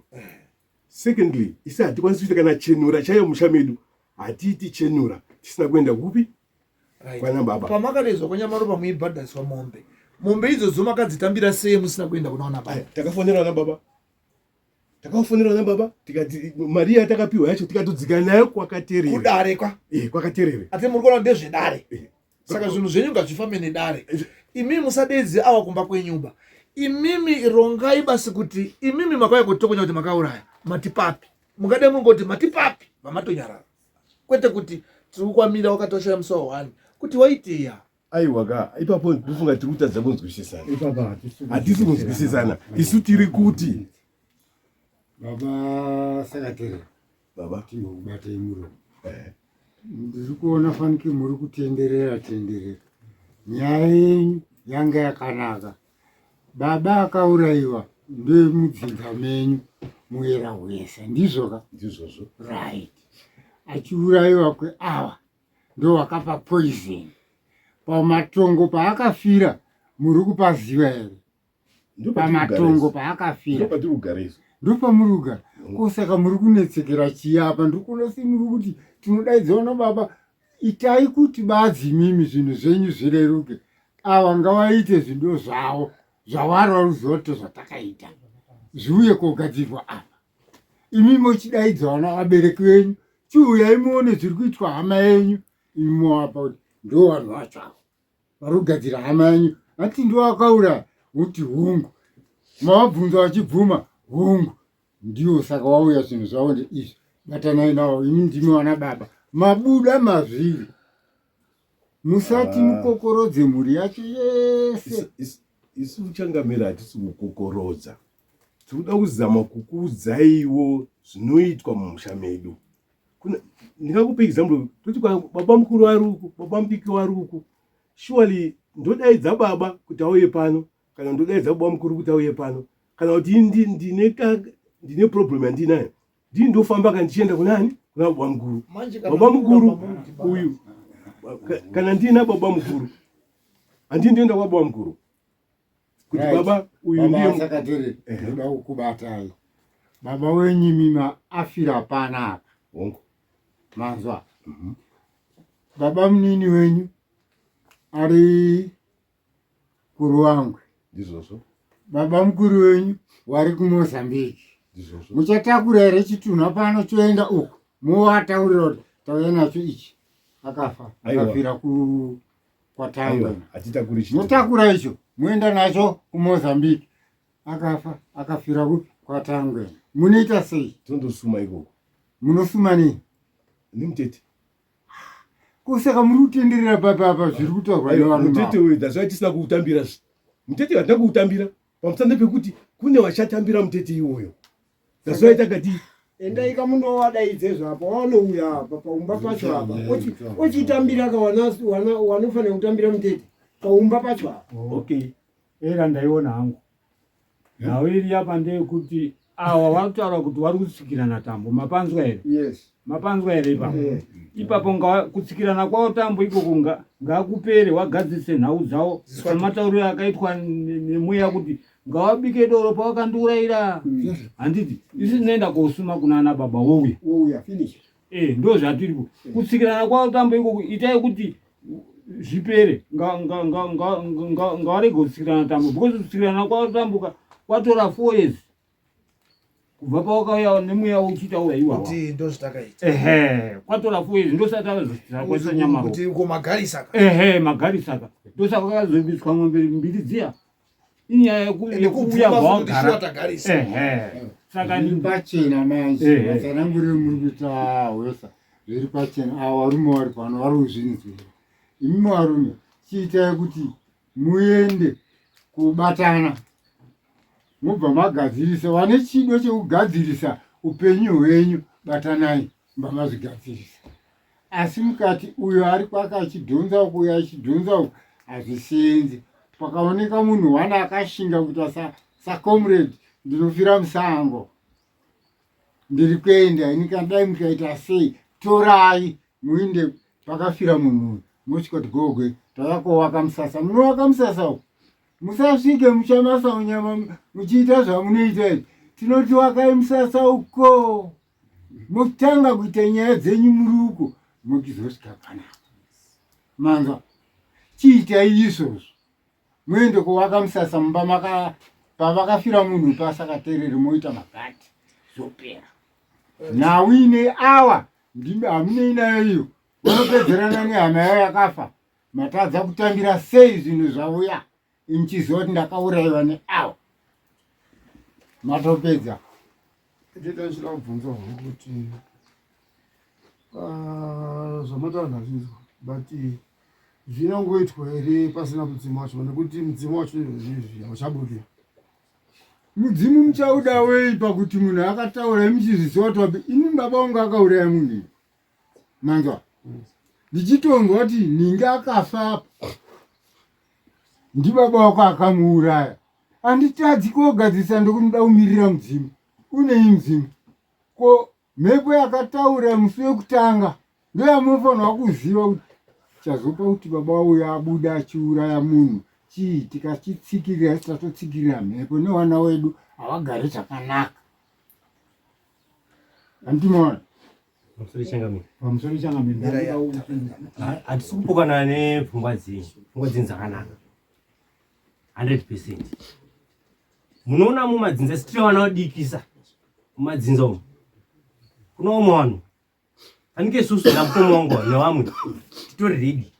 Secondly, isa hatikwanisi kuita kana chenura chayo musha medu. Hatiti chenura tisina kuenda kupi kwana baba. Pamakanezwa kwanyamaro pamuibhadhariswa mombe. Mombe idzodzo makadzitambira sei musina kuenda kunaona baba? Takafonera na baba. Takafonera na baba tikati mari yatakapiwa yacho tikatodzika nayo kwakaterere. Kudare kwa? Kwakaterere. Ate muri kuona ndezvedare. Saka zvinhu zvenyu ngazvifambe nedare. Imimi musadedzi awa kumba kwenyumba. Imimi rongai basi kuti imimi makauya kutokonya kuti makauraya matipapi. Mungade mungoti matipapi vamatonyarara. Kwete kuti tiri kukwamira wakatoshaya musi wa1 kuti waitiya. Aiwa ipapo ndofunga tiri kutadza kunzwisisana. Hatisi kunzwisisana. Isu tiri kuti baba Sakaterere. Baba tinobate imuro. Ndiri kuona fanike muri kutenderera. Nyaya yenyu yanga yakanaka. Baba akaurayiwa ndemudzinza menyu muera wese. Ndizvoka? Ndizvozvo. Right. Achiurayiwa kweawa ndo wakapa poison. Pamatongo paakafira muri kupaziva here? Pamatongo paakafira ndopatiri kugara izvo. Ndopamuri kugara. Kosaka muri kunetsekera chiyapa. Ndikunosi muri kuti tinodaidzana baba itai kuti badzi mimi zvinhu zvenyu zvireruke. ava ngavaite zvido zvavo zvavari varuzoto zvatakaita zviuye kogadzirwa apa. Imi mochidaidza vana vabereki venyu chiuyai muone zviri kuitwa hama yenyu. Imi movapa kuti ndo vanhu vacho avo vari kugadzira hama yenyu. Hati ndo vakaura kuti hungu mavabvunza vachibvuma hungu ndiwo. Saka wauya zvinhu zvavo ndeizvi batanai navo. Imi ndimi vana baba mabuda mazviri. Musati mukokorodze mhuri yacho yese. Isu uchangamira hatisi kukokorodza, tikuda kuzama kukuudzaiwo zvinoitwa mumusha medu. Ndingakupa example toti baba mukuru ari uku, baba mudiki wari uku, surely ndodaidza baba kuti auye pano, kana ndodaidza baba mukuru kuti auye pano, kana kuti ndine problem yandinayo ndini ndofamba kana ndichienda kunani, kuna baba mukuru. Baba mukuru uyu kana ndina baba mukuru handii ndoenda kwa baba mukuru kuti baba uyu ndiye Sakatere ndoda kukubatai. Baba wenyu mima afira panapa hongo manzwa. Baba munini wenyu ari kuRuangwe ndizvozvo. Baba mukuru wenyu wari kuMozambique. Ndizvozvo. Muchatakura here chitunha pano choenda uku movataurira kuti tauya nacho ichi akafa akafira kwaTangwe. Hatitakuri chitunha. Mutakura icho muenda nacho kuMozambique akafa akafira kwaTangwe. Munoita sei? Tondosuma ikoko. Munosuma nei? Nimutete. Kusaka muri kutenderera papapa zviri kutaurwa nevanhu. Mutete uyu ndazva tisina kuutambira. Mutete hatina kuutambira pamusana pekuti kune vachatambira mutete iwoyo. Ndazva takati endai kamunovadaidze zvapo vanouya apa paumba pacho apa ochitambira wanofanira kutambira mutete paumba pacho apa. okay. Era ndaiona hangu nhawiri apa ndeyekuti awa vakutaura kuti vari kutsikirana tambo. Mapanzwa here? Yes. Mapanzwa here ipapo? Ipapo kutsikirana kwavo tambo ikoko ngakupere wagadzise nhau dzavo samatauriro akaitwa nemweya kuti ngawabike doro pawakandiurayira. Handiti isi tinoenda kosuma kuna ana baba wouya finish. Ndo zvatiripo. Kutsikirana kwavo tambo ikoko itai kuti zvipere ngawarege kutsikirana tambo because kutsikirana kwavo tambo kwatora 4 years kubva pawakauya nemweya uchitaura iwawa kuti ndozvitakaita. Kwatora 4 years ndosatavakwasisa nyama kuti uko magarisaka. magarisaka ndosaka vakazobiswa mombe mbiri dziya inyaya yekuuya kwawagara. Saka pachena manje masanangu muri kuita hwesa zviri pachena. Ava varume vari pano vari kuzvinzwira. Imi varume chiitai kuti muende kubatana mubva magadzirisa. Vane chido chekugadzirisa upenyu hwenyu batanai mba mazvigadzirisa. Asi mukati uyo ari kwake achidhonza uku uyo achidhonza uku hazvisenzi. Pakaoneka munhu wana akashinga kuita sacomrade ndinofira musango ndiri kuenda ini kandai mukaita sei torai muinde pakafira munhu mosvika kuti gogwe tavakovaka musasa. Munovaka musasa uku musasvike muchamasa munyama muchiita zvamunoita izvi. Tinoti wakai musasa uko motanga kuita nyaya dzenyu muri uko mokizosvika panapa. Manzwa chiitai izvozvo muende kuvaka musasa mumba pavakafira munhu pasakaterere moita magati zvopera. Nhau ine awa hamunei nayo iyo vanopedzerana nehama yayo yakafa. Matadza kutambira sei zvinhu zvauya inchiziva kuti ndakaurayiwa neawa matopedza. Ndita nchida kubvunza kuti zvamataura ndazvinzwa but zvinongoitwa here pasina mudzimu wacho nekuti mudzimu wacho izvozvi hauchabudi. Mudzimu muchauda wei pakuti munhu akataura muchizviziva kuti imi baba vangu akauraya munhu. Manzwa ndichitonzwa kuti ninge akafa ndibaba wako akamuuraya. Handitadzi kogadzisa ndokumuda kumirira mudzimu. Unei mudzimu? Ko mhepo yakataura musi wekutanga ndoyamunofanirwa kuziva kuti chazopa kuti baba uyo abuda achiuraya munhu chii. Tikachitsikirira titatotsikirira mhepo nevana wedu havagari zvakanaka. Handimona pamusoro changamira hatisi kupokana nepfungwa dzenyu. Pfungwa dzenyu dzakanaka 100%. Munoona mumadzinza sitira wana wadikisa mumadzinza umu kuna umwe wanhu fanike susu namutomo wangu nevamwe titori ready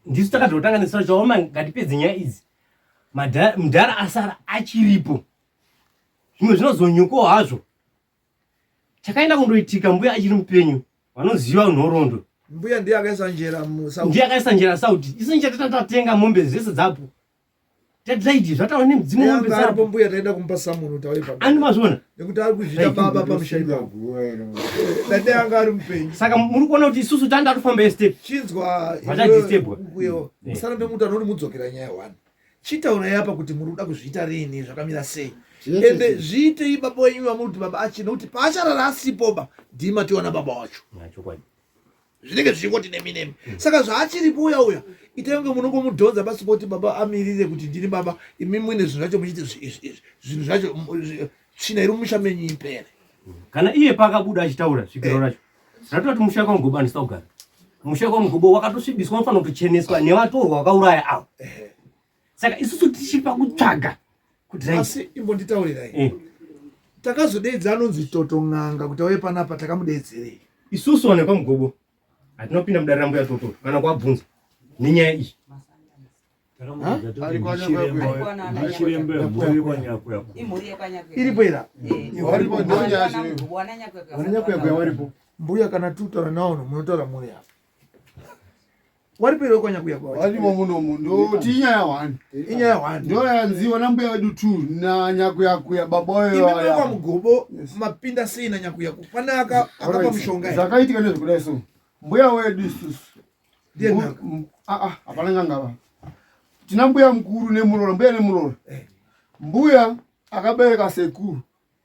ndisu takatotanganisira chaoma ngatipedze nyaya idzi mudhara asara achiripo zvimwe zvinozonyukawo hazvo chakaenda kundoitika mbuya achiri mupenyu vanoziva nhoroondo mbuya ndiye akaisa njera ndiye akaisa njera sauti isu nichatatatenga mombe zvese dzapo tataiti zvataura nedzimwe mombe dzapo mbuya taenda kumupa samuno tawaipa ani mazvona nekuti ari kuzvita baba pamushaipa dade anga ari mupenyu saka muri kuona kuti isusu tanda atofamba estep chinzwa vachadistebwa musarambe muti anoti mudzokera nyaya 1 chitaurai apa kuti muri kuda kuzviita rini zvakamira sei ende zviitei baba wenyu vamuti baba achina kuti paacharara asipoba ndima tiona baba wacho zvinenge zvichingoti nemi saka zvaachiripo uya itenge munongomudhonza basi poti baba amirire kuti ndiri baba imi mwine zvinhu zvacho muchiti zvinhu zvacho tsvina iri mumusha menyu ipere kana iye paakabuda achitaura svigiro racho ratoti musha kwamugobo andisita kugara musha kwamugobo wakatosvibiswa unofanira kutocheneswa nevatorwa vakauraya avo saka isusu tichiri pakutsvaga kuti asi imbonditaurirai takazodeedza anonzi toto n'anga kuti auye panapa takamudedzerei isusu wane kwamugobo hatinopinda mudarira mbuya toto kana kuabvunza nenyaya iyi iripo ira mbuya kana tutaura naono munotaura muri apa waripo iro kwanyakuya warimo munomu ndoti inyaya 1 inyaya 1 ndoyanziwa nambuya wedu 2 na nyakuyakuya baba weyo kwa mugobo mapinda sei na nyakuyaku pane akapa mushonga zvakaitika nezvekudai so mbuya wedu isusu hapana ngangava tina mbuya mukuru nemurora mbuya nemurora mbuya akabereka sekuru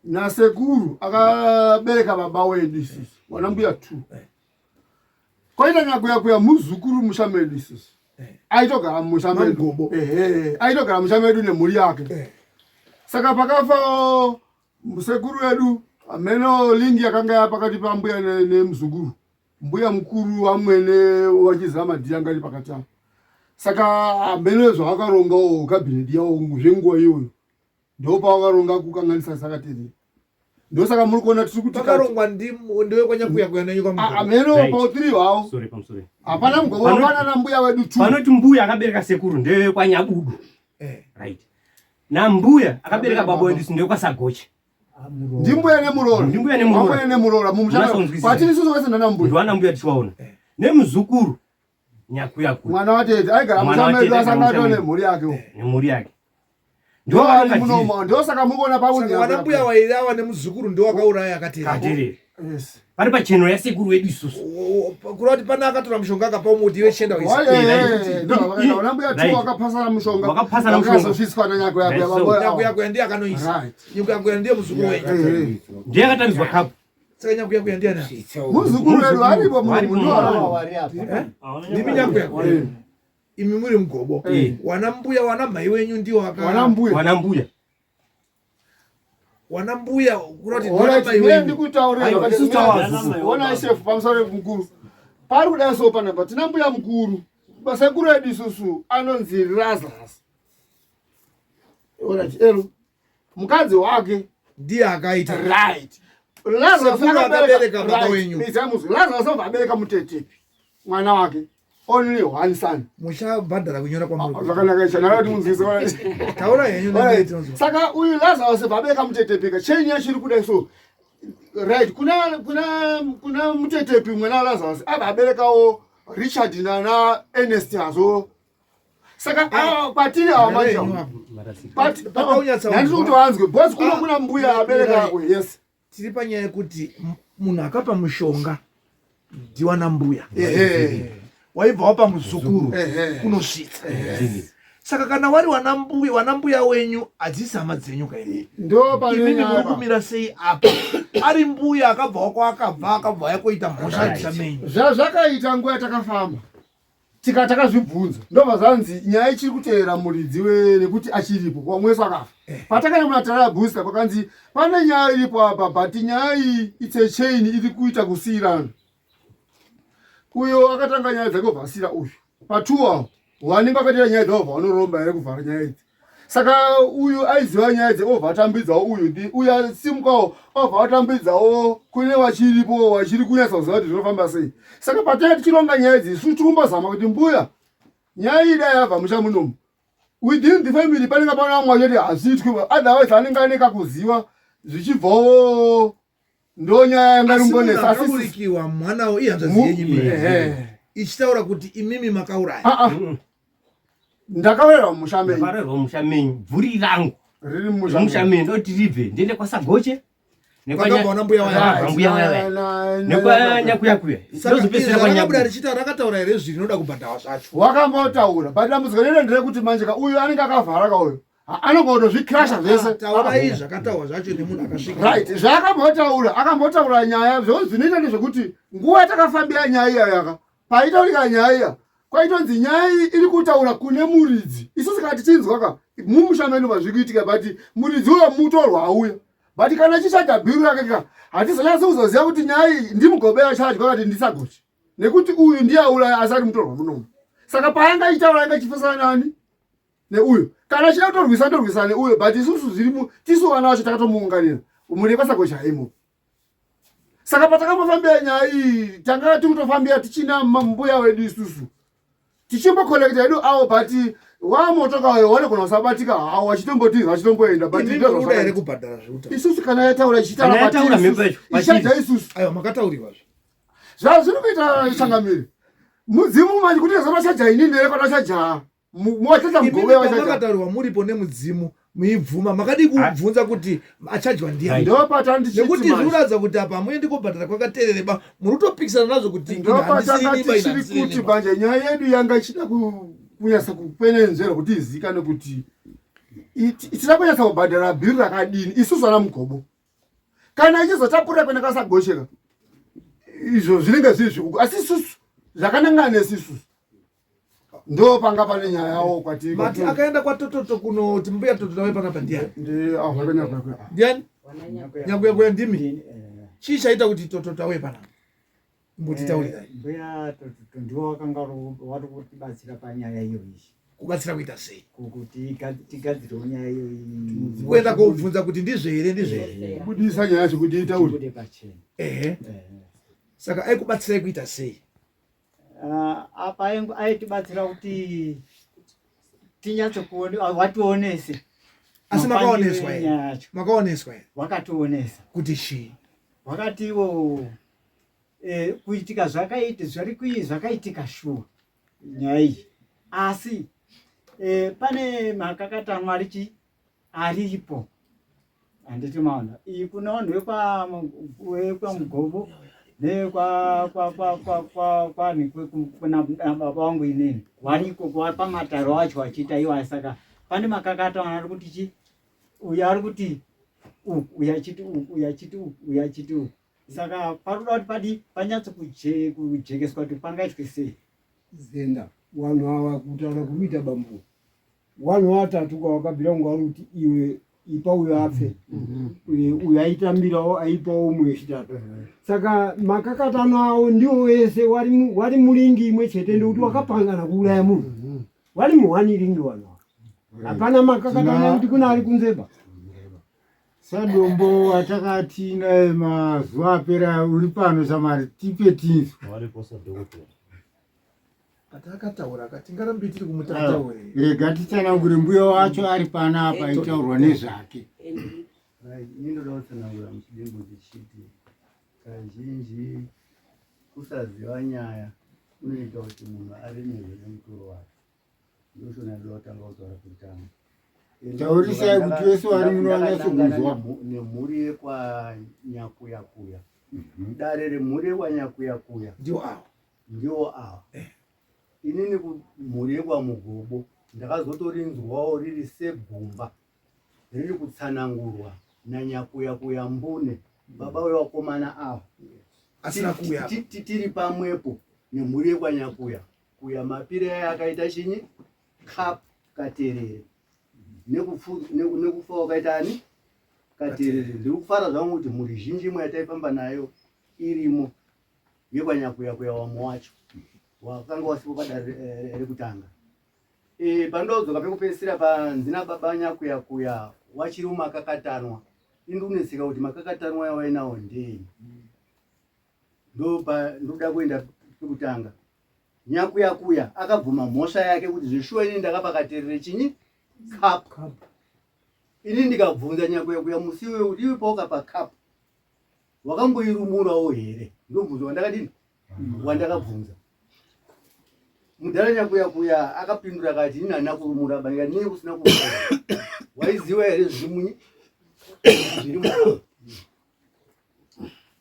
nasekuru akabereka baba wedu isusu wana mbuya 2 kwaita nyakuyakuya muzukuru musha medu isusu aitogara musha medu aitogara musha medu nemhuri yake saka pakafa musekuru wedu ameno lingi yakanga yapakati pambuya nemuzukuru mbuya mukuru amwene wachizama dhiya ngati pakati apo saka amene zvavakarongawo kabhineti yawo zvenguva iyoyo ndopavakaronga kukanganisa sakaterera ndosaka muri kuona tiri kuti vakarongwa ndiwe kwanyakuyakuya nenyu ameno pa3 havo hapana mugobo hapana nambuya wedu 2 panoti mbuya akabereka sekuru ndewe kwanyabudu right nambuya akabereka baba wedu ndewe kwasagoche ndimbuya nemurora patiri isusu wese ndanambuya ndwana mbuya tichivaona nemuzukuru nyakuyaku mwana watete aigara mushamedu asangato nemhuri yake ndosaka murikuona pawana mbuya wairi ava nemuzukuru ndowakauraya akaterera pari pacheno yasekuru wedu isusu kura kuti pane akatora mushonga akapa umuti weshenda ona mbuya 2 wakapasana mushonga nyakuyakuya ndiye akanoisa nyakuyakuya ndiye muzukuru wenyu ndiye akatambizwa kapu saka nyakuyakuya ndiye muzukuru wedu aripo ndimi nyakuyakuya imi muri mugobo wana mbuya wana mhai wenyu ndiwo wana mbuya kurati ona isefu pamusoro mukuru pari kudai so panapa tina mbuya mukuru basekuru edu isusu anonzi Lazarus orati ero mukadzi wake ndiye akaita right Lazarus akabereka baba wenyu Lazarus akabereka mutetepi mwana wake only one son mushabhadhara kunyora kwamuri zvakanaka chanakati munzisa taura henyu saka uyu Lazarus vabereka mutetepika chenyi yachiri kudai so right kuna mutetepi mwana Lazarus avaberekawo Richard na Ernest hazo saka patiri awa macho nandiri kuti wanzwe bosi kuna mbuya abereka yes tiri panyaya yekuti munhu akapa mushonga ndiwana mbuya waibva wapa muzukuru kunosvitsa saka kana wari wana mbuya wenyu hadzisi hama dzenyu kaini imimi muri kumira sei apa ari mbuya akabva kwaakabva akabva yakoita mhosva dzamenyu zvazvakaita nguva yatakafamba takazvibvunza ndobva zvanzi nyaya ichiri kuteera muridzi nekuti achiripo wamweso akafa patakaenda munatarara booster pakanzi pane nyaya iripo apa but nyaya iyi it's a chain iri kuita kusiyirana uyo akatanga nyaya dzake kubva asira uyu pa2 wanenge akatera nyaya dzavo vanoromba here kuvhara nyaya idzi Saka uyu aiziva nyaya dzeobva atambidzawo uyu asimukawo obva atambidzawo kune vachiripo vachiri kunyatsa kuziva kuti zvinofamba sei. Saka patinenge tichironga nyaya idzi isu tikumbozama kuti mbuya nyaya ida yabva musha munomu within the family panenge pana mumwe achiti hazviitwi otherwise anenge ane kakuziva zvichibvawo ndonyaya yangaringonesa asiurikiwa mwanawo ihanzvaziyenyu ichitaura kuti imimi makauraya. Ndakaurayirwa mumusha menyu. Ndakarayirwa mumusha menyu. Bvuri rangu riri mumusha menyu ndoti ribve ndiende kwaSagoche nekwana mbuya waya nekwanyakuyakuya. ndozopesera kwanyakuya richita rakataura here zvinoda kubhadhawa zvacho. Wakambotaura but dambudziko rino nderekuti manje uyu anenge akavhara kauyu anongodozvikrasha zvese. Taurai zvakataurwa zvacho nemunhu akasvika. Right, akambotaura nyaya zvinoita ndezvekuti nguva yatakafambira nyaya iyayaka paitaurika nyaya iya kwaitonzi nyaya iri kutaura kune muridzi. Isusu kana tichinzwaka mumusha menu mazvikuitika but muridzi uyo mutorwa auya but kana chichaja bhiru rakeka hatizonyatsi kuzoziva kuti nyaya iyi ndimugobe yachadya kati ndiSagoche nekuti uyu ndiye auraya asati mutorwa munomu. Saka paanga itaura anga chifesana nani neuyu kana chida kutorwisana neuyu but isusu zvirimu tisu vana vacho takatomuunganira mune kwaSagoche haimo. Saka patakambofambira nyaya iyi tanga tikutofambira tichina mbuya wedu isusu tichimbokolekta edu avo but wamotokayo wanogona kusabatika hawo wachitombotiza wachitomboenda but ndinoda here kubhadhara zveutano. isusu kana yataura ichitaura isusu aiwa makatauriwa zvazviri kuita changamiri mudzimu manje kuti zavachaja inini here kwatachaja muwachacha mugove makatauriwa muripo nemudzimu muibvuma makadi kubvunza kuti achadya ndiani. Ndopatandichiti zviuradza kuti apa hamuendi kobhadhara kwakaterereba muri kutopikisana nazvo kuti ndopatangatichiri kuti manje nyaya yedu yanga ichida kunyatsa kukwenenzvera kuti izivikanwe kuti ichida kunyatsa kubhadhara bhiru rakadini isusu ana mugobo kana ichizotapurira kuenda kwaSagocheka izvo zvinenge zviri zvikuku asi isusu zvakanangana nesisusu ndo panga pane nyaya yawo kwati mati akaenda kwatototo kunoti mbuya toto nawe panapa ndiani nyakuyakuya ndimi chii chaita kuti tototo awe panapa mbotitaurira mbuya tototo ndiwo wakanga wari kutibatsira panyaya iyoyi. Kubatsira kuita sei kuti tigadzirewo nyaya iyoyi kuenda koubvunza kuti ndizvo here kubudisa nyaya yacho kuti itaure pachena. Saka aikubatsirai kuita sei? Apa aitibatsira kuti tinyatso wationese. Asi makaoneswa here? Makaoneswa here? Wakationesa. Kuti chii? Wakati iwo kuitika zvakaitika shuwa nyaya iyi asi pane makakatanwa aripo handiti maona iyi kuna vanhu vekwaMugobo nekuna baba vangu inini variko pamataro wacho vachiita iwa. Saka pane makakatanwa ari kuti chi uyu ari kuti uyachiti saka paroda kuti padi panyatso kujekeswa kuti pangaitwe sei. Zenda vanhu ava kutaura kuita bambu vanhu vatatu kwavakabvira kunga vari kuti iwe ipa uyo apfe uyo aitambirawo aipawo umwe wechitatu. Saka makakatano avo ndiwo wese wari muringi imwe chete ndekuti wakapangana kuuraya munhu wari muhwaniringi vanhu ava hapana makakatano ekuti kuna ari kunzeba. Sadombo watakati naye mazuva apera uri pano Shamwari tipe tinzwa. Atakataura akati ngarambe tiri kumutaure. Rega titsanangure mbuya wacho ari panapa aitaurwa nezvake. Ndinoda kutsanangura muchidimbu tichiti kazhinji kusaziva nyaya kunoita kuti munhu aremerwe nemutoro wake. Ndoshona ndoda kutanga kutaura kutanga. Taurisai kuti wese vari muno vanyatsokuzwa nemhuri yekwanyakuyakuya. Dare remhuri yekwanyakuyakuya ndiwo ava. Inini kumhuri yekwaMugobo ndakazotorinzwawo riri segumba riri kutsanangurwa naNyakuyakuya Mbune baba wevakomana ava. Asina kuya tiri pamwepo nemhuri yekwanyakuya kuya mapire yakaita chinyi katerere nekufa wakaita ani katerere. Ndiri kufara zvangu kuti mhuri zhinji imwe yataifamba nayo irimo yekwanyakuyakuya wamwe wacho wakanga wasipo padare rekutanga. Pandodzoka pekupedzisira panzina baba Nyakuyakuya wachiri mumakakatanwa. Induneseka kuti makakatanwa yawo ainawo ndei. Ndoda kuenda pekutanga. Nyakuyakuya akabvuma mhosva yake kuti zveshuwa ini ndakapakaterere chinyi cup. Ini ndikabvunza Nyakuyakuya musi wewe uri pakapa cup. Wakamboirumurawo here? Ndomubvunza wandakadini? Wandakabvunza. Mudhara Nyakuyakuya akapindura akati ini handina kurumura bani ndikati nei kusina kurumura. Waiziva here zvimunyi? Zviri mucup.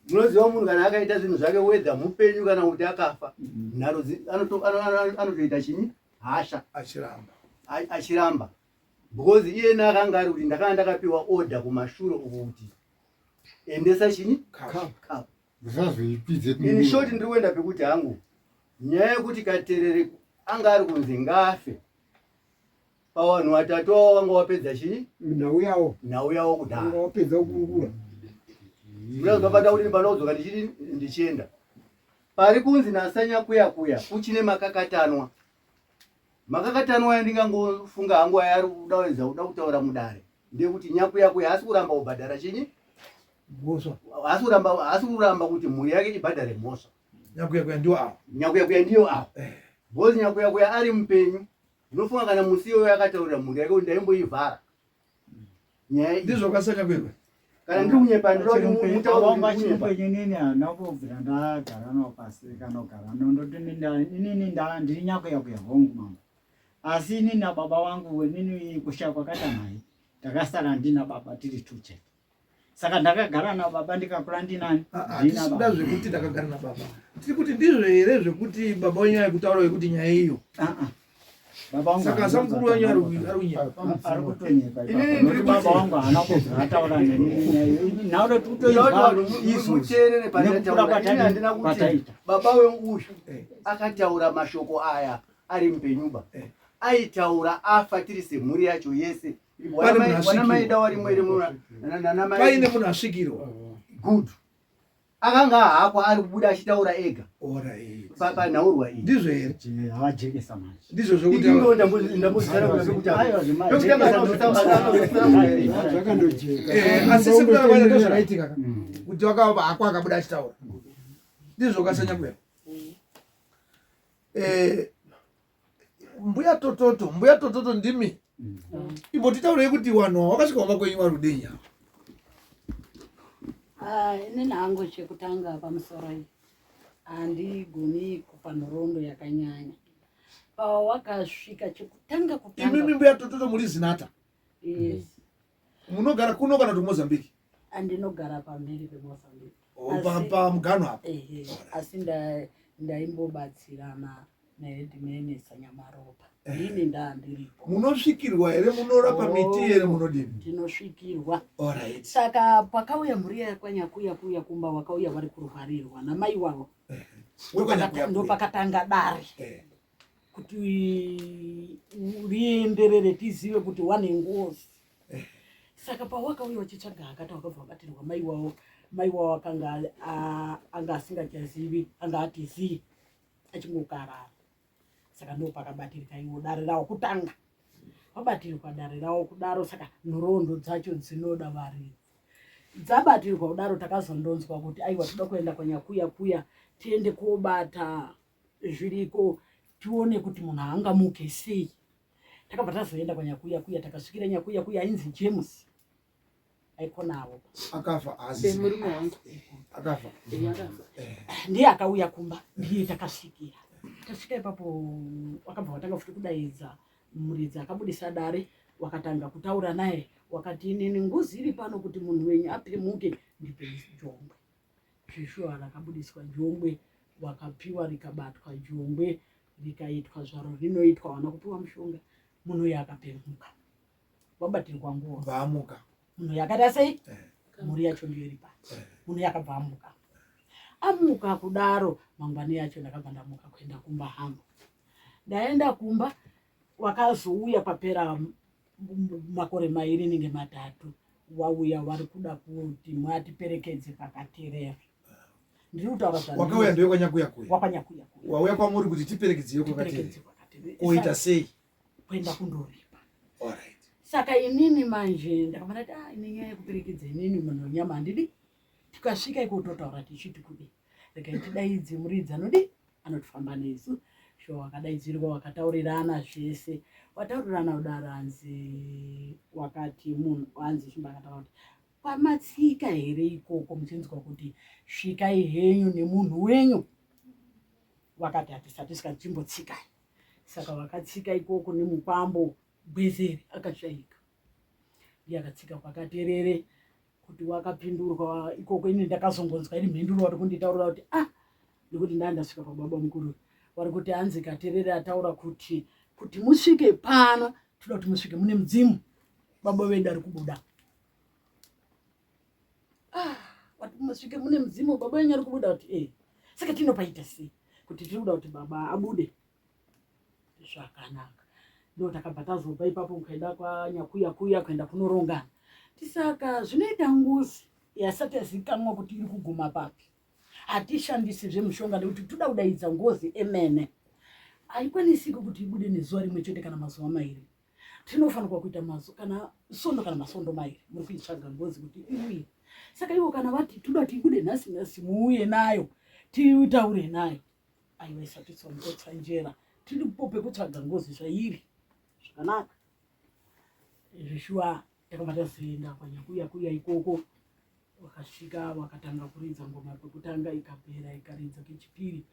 Munoziva munhu kana akaita zvinhu zvake whether mupenyu kana kuti akafa nharo anotoita chini hasha achiramba because iyena akanga ari kuti ndakanga ndakapiwa order kumashure uko kuti endesa chini cup in short ndiri kuenda pekuti hangu nyaya yekuti Katerere anga ari kunzi ngafe pavanhu vatatu wavo vanga wapedza chini nhau yawo kudhara wapedza kukura. Ndakabata kuti panodzoka ndichienda. Pari kunzi nasa Nyakuyakuya kuchine makakatanwa. Makakatanwa yandingangofunga hangu ayari kuda kutaura mudare. Ndekuti Nyakuyakuya asi kuramba kubhadhara chinyi? Mhosva. Asi kuramba kuti mhuri yake ibhadhare mhosva. Nyakuyakuya ndiwo awo. Nyakuyakuya ndiyo awo. Bozi Nyakuyakuya ari mupenyu. Ndinofunga kana musi iwoyo akataurira mhuri yake kuti ndaimboivhara. Nyaya ndizvo kasanya Nyakuyakuya. Kana ndiri kunyepa ndiri mutauromba chimpenyu nini anakubvira ndagara nawo pasi kanogara ndoti inini ndiri Nyakuyakuya hongu mama. Asi inini nababa wangu nini kusha kwakata naye ndakasara ndina baba tiri tuche. Saka ndakagara na baba ndikakura ndinani? Ndina zvekuti ndakagara na baba. Tiri kuti ndizvo here zvekuti baba wenyu aikutaura wekuti nyaya iyo. Baba wangu saka samkuru wenyu ari kunyepa. Ari kutonyepa. Inini baba wangu haana kuzataura neni. Nauro tutoizwa isu mucherere panataura ini handina kuti baba wengu akataura mashoko aya ari mupenyuba. Aitaura afa tiri semhuri yacho yese. Wana maida wari mwere muna paine munhu asvikirwa. Good. Akanga hako ari kubuda achitaura ega. Panhaurwa iyi. Ndizvo here? Havajekesa manje. Ndizvo zvokuti ndambozara kuti asi sekutanga ndozvakaitika kuti hako akabuda achitaura. Ndizvo kasanya Nyakuyakuya. Mbuya tototo ndimi. Imbotitaurei kuti wanhu wakasvika wamba kwenyu vari kudii nyama? Inini hangu chekutanga pamusoro iyi handigoni kupa nhoroondo yakanyanya. Pawakasvika chekutanga imimi mbuya tototo muri Zinata? Yes. Munogara kuno kana kuti Mozambique? Andinogara pamberi peMozambique. Pamuganho apa? Asi ndaimbobatsirana naHeadman Sanyamaropa. Ini ndandiripo. Munosvikirwa here? Munorapa miti here? Munodini? Ndinosvikirwa. Alright. Saka pakauya mhuri yaKwanyakuyakuya kumba wakauya vari kurwarirwa namai wavo. Ndo pakatanga dare kuti rienderere tizive kuti wane ngozi. Saka pawakauya wachitsvaga hakata wakabva wabatirwa mai wavo akanga anga asingachazivi, anga atizii achingokarara. Saka ndo pakabatirika iwo dare rawo kutanga. Wabatirwa dare rawo kudaro, saka nhoroondo dzacho dzinoda varidzi. Dzabatirwa kudaro takazondonzwa kuti aiwa toda kuenda kwaNyakuyakuya tiende kobata zviriko tione kuti munhu angamuke sei. Takabva tazoenda kwaNyakuyakuya takasvikira Nyakuyakuya ainzi James aikonavo akafa. Akafa. Ndiye akauya kumba, ndiye takasvikira. Tasvika ipapo wakabva watanga futi kudaidza muridzi akabudisa dare, wakatanga kutaura naye, wakati inini ngozi iri pano kuti munhu wenyu apemuke ndipe jongwe. Zvishwa rakabudiswa jongwe, wakapiwa rikabatwa jongwe, rikaitwa zvaro rinoitwa, wana kupiwa mushonga, munhu uyu akapemuka. Wabatirwa nguo vaamuka. Munhu yakada sei? Mhuri yacho ndiyo iri pano. Munhu yakabva amuka. Amuka kudaro mangwani yacho ndakabva ndamuka kuenda kumba hangu. Ndaenda kumba, wakazouya papera makore mairi ninge matatu. Wauya vari kuda kuti mwatiperekedze paKaterere. Ndiri kutaura zvangu. Wakauya ndewe kwaNyakuyakuya? WaKwanyakuyakuya. Wauya kwamuri kuti tiperekedziwe kwaKaterere. Koita sei? kwenda kundoripa. Alright. Saka inini manje ndakamana kuti inenyaya yekuperekedza inini munhu wenyama handidi. Tikasvika ikototaura tichiti kudi regai tidaidze muridzi anotifamba nesu. Sho wakadaidzirwa wakataurirana zvese. Wataurirana kudaro hanzi wakati munhu hanzi chimba akataura kuti pamatsika here ikoko muchinzwa kuti svikai henyu nemunhu wenyu. Wakati hatisati tichimbotsika. Saka wakatsika ikoko nemupambo Gwezeri akashaika. Ndiye akatsika kwakaterere kuti wakapindurwa ikoko. Ini ndakazongonzwa iri mhinduro vari kunditaurira kuti ndikuti ndandasvika pababa mukuru vari kuti hanzi Katerere ataura kuti musvike pano toda kuti musvike mune mudzimu. Baba vedu ari kubuda. Wati musvike mune mudzimu baba wenyu ari kubuda kuti saka tinopaita sei kuti tinoda kuti baba abude. Zvakanaka. Ndo takabva tazobva ipapo mukaenda kwaNyakuya kuenda kunorongana. Saka zvinoita nguzi yasati yazivikanwa kuti iri kuguma papi. Hatishandisi zvemushonga nekuti toda kudaidza ngozi emene. Haikwanisiki kuti ibude nezuva rimwe chete kana mazuva mairi. Tinofanirwa kuita kana masondo mairi muri kuitsvaga ngozi kuti iuye. Saka ivo kana vati toda kuti ibude nhasi muuye nayo tiitaure nayo. Aiwa isati tsombotsa njera. Tiri pope kutsvaga ngozi zvairi. Zvakanaka. Zvishua takabata zienda kwaNyakuya ikoko. Wakasvika wakatanga kuridza ngoma kwekutanga ikapera ikaridza kechipiri.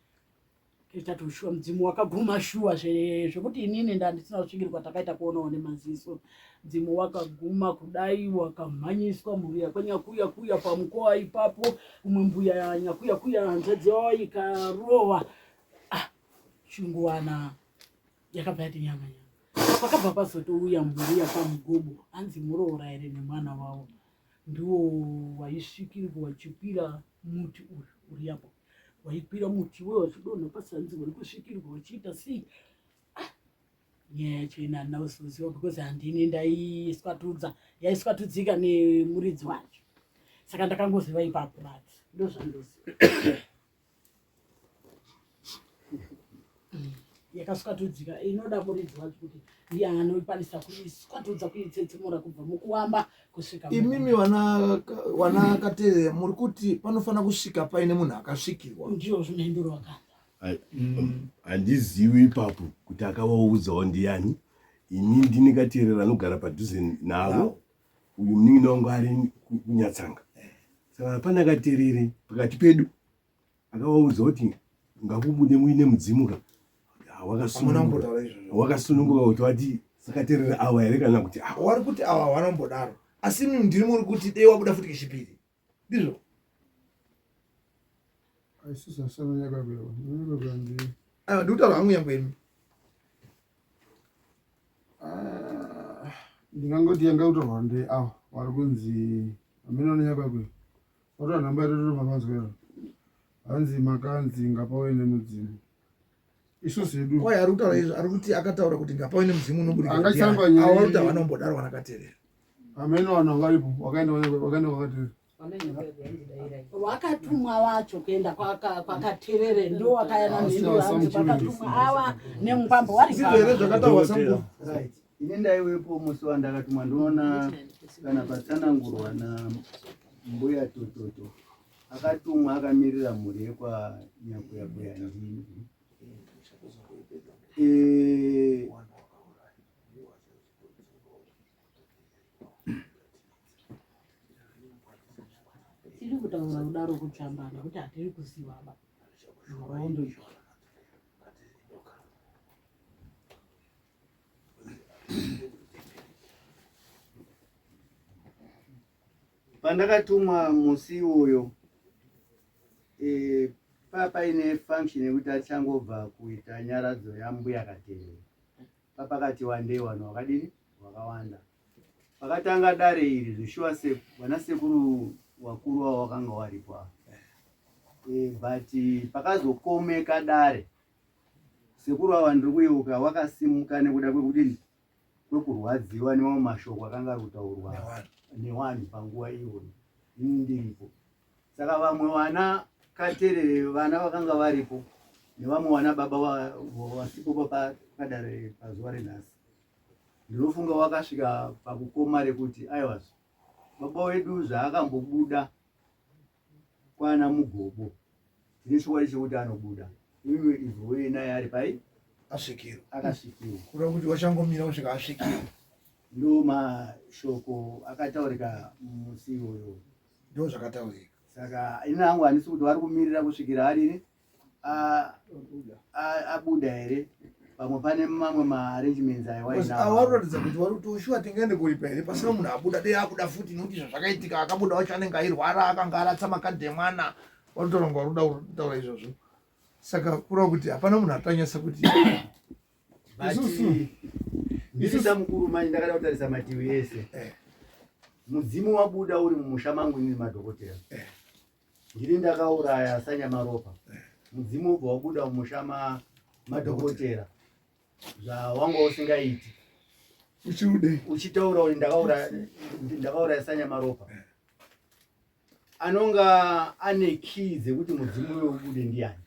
Kechitatu shua mudzimu wakaguma shua zvekuti inini ndandisina kusvikirwa takaita kuonawo nemaziso. Mudzimu wakaguma kudai wakamhanyiswa mbuya kwaNyakuya pamukowa ipapo. Umwe mbuya Nyakuya hanzvadzi yavo ikarova. Chunguwana yakabva yati nyama. Pakabva pazotouya mbuya pamugobo hanzi muroora here nemwana wavo. Ndiwo waisvikirwa wachipira muti uri apo. Waipira muti wewe wachidonha pasanzi wari kusvikirwa wachiita sei. Nyaya yacho ina handina kuzoziva because handini ndaiswatudza. Yaiswatudzika nemuridzi wacho. Saka ndakangoziva ipapo basi. Ndo zvandoziva. Yakaswatudzika inoda muridzi wacho kuti ndiye anokwanisa kuiswatudza kuitsetsemura kubva mukuamba kusvika. Imimi wana Katerere muri kuti panofana kusvika paine munhu akasvikirwa. Ndiyo zvinoindura wakanda. Handizivi ipapo kuti akavaudzawo ndiani. Ini ndini Katerere anogara padhuze navo. Uyu munin'ina wangu ari kuNyatsanga. Saka pana Katerere pakati pedu akavaudza kuti ngakubude muine mudzimu. Wakasununguka kuti wati Katerere awa here kana kuti wari kuti awa wanambodaro. Asi ndiri muri kuti dei wabuda futi kechipiri. Ndizvo. Aisisa sana yakabelo. Ndikutaura hangu yangu imi. Ndingangoti yangautorwa ndeawa vari kunzi ameno nenyakabelo. Watora nhamba yatoto mapanzwera. Hanzi makanzi ngapawe nemudzimu. Isusu edu. Kwai ari kutaura izvo ari kuti akataura kuti ngapawe nemudzimu unoburika. Angatsamba nyaya. Awa kuti vanambodaro wana Katerere. Ameno vanhu varipo wakaenda kwakaterere. Wakatumwa wacho kuenda kwakaterere ndo wakayana mhinduro hanzi kwakatumwa awa nemupambo wari zvirwere zvakataurwa sangu. Right. Ini ndaiwepo musi wandakatumwa ndoona kana patsanangurwa na mbuya Tototo. Akatumwa akamirira mhuri yekwaNyakuya ndini. tiri kutaura kudaro kuchambana kuti hatiri kuziva ba nhoroondo izvo. Pandakatumwa musi uyo paine function yekuti achangobva kuita nyaradzo yambuya Katerere. Pakati wandei vanhu wakadini wakawanda. Pakatanga dare iri Zvishua vana sekuru wakuru wavo wakanga waripo. But pakazokomeka dare sekuru wavo ndiri kuyeuka wakasimuka nekuda kwekudini kwekurwadziwa nemamwe mashoko akanga ari kutaurwa nevanhu panguva iyoyo. Ini ndiripo. Saka vamwe vana Katerere vana vakanga varipo nevamwe vana baba wasipo padare pazuva renhasi ndinofunga wakasvika pakukoma rekuti aiwa baba wedu zvaakambobuda kwana Mugobo tine chokwadi chekuti anobuda iwe izwe naye ari pai asvikirwa akasvikirwa kuda kuti wachangomira kusvika asvikirwa ndo mashoko akataurika musi iwoyo ndo zvakataurika saka ini hangu handisi kuti vari kumirira kusvikira arini abuda here pamwe pane mamwe maarrangements awaratidza kuti vari kuti ushuwa tingaende kuripa here pasina munhu abuda dei akuda futi nokuti zvazvakaitika akabuda wacho anenge airwara akanga aratsa makadhi emwana waritoronga vari kuda kutaura izvozvo saka kureva kuti hapana munhu atanyasa kuti ndisisa mukuru manje ndakada kutarisa mativi ese mudzimu wabuda uri mumusha mangu inini madhokotera ndiri ndakauraya Sanyamaropa mudzimu ubva wabuda mumusha madhokotera zvawanga usingaiti uchitaura kuti ndakauraya Sanyamaropa anonga ane kii dzekuti mudzimu uyo ubude ndiani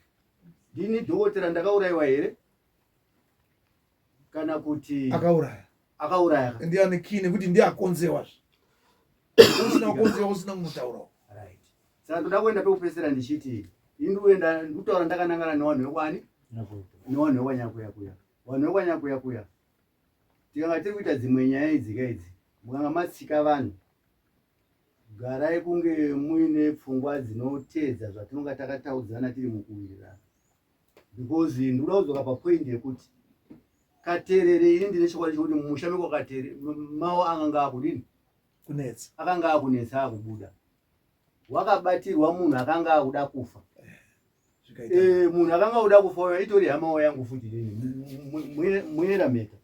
ndini dhokotera ndakaurayiwa here kana kuti akauraya ndiani kii nekuti ndiye akonzewazve usina kukonzewa usina kumutaurawo saka toda kuenda pekupesera ndichiti induenda ndikutaura ndakanangana nevanhu vekwani nevanhu vekwanyakuyakuya vanhu vekwanyakuyakuya tikanga tiri kuita dzimwe nyaya idzika idzi mukanga matsika vanhu garai kunge muine pfungwa dzinotedza zvatinonga takataudzana tiri mukuwirirana because ndikuda kudzoka papoindi yekuti Katerere ini ndine chokwadi chokuti mumusha meko Katerere mawo akanga akudini kunetsa akanga akunetsa akubuda wakabatirwa munhu akanga akuda kufa munhu akanga akuda kufa itori hama yangu futi nini muyerameka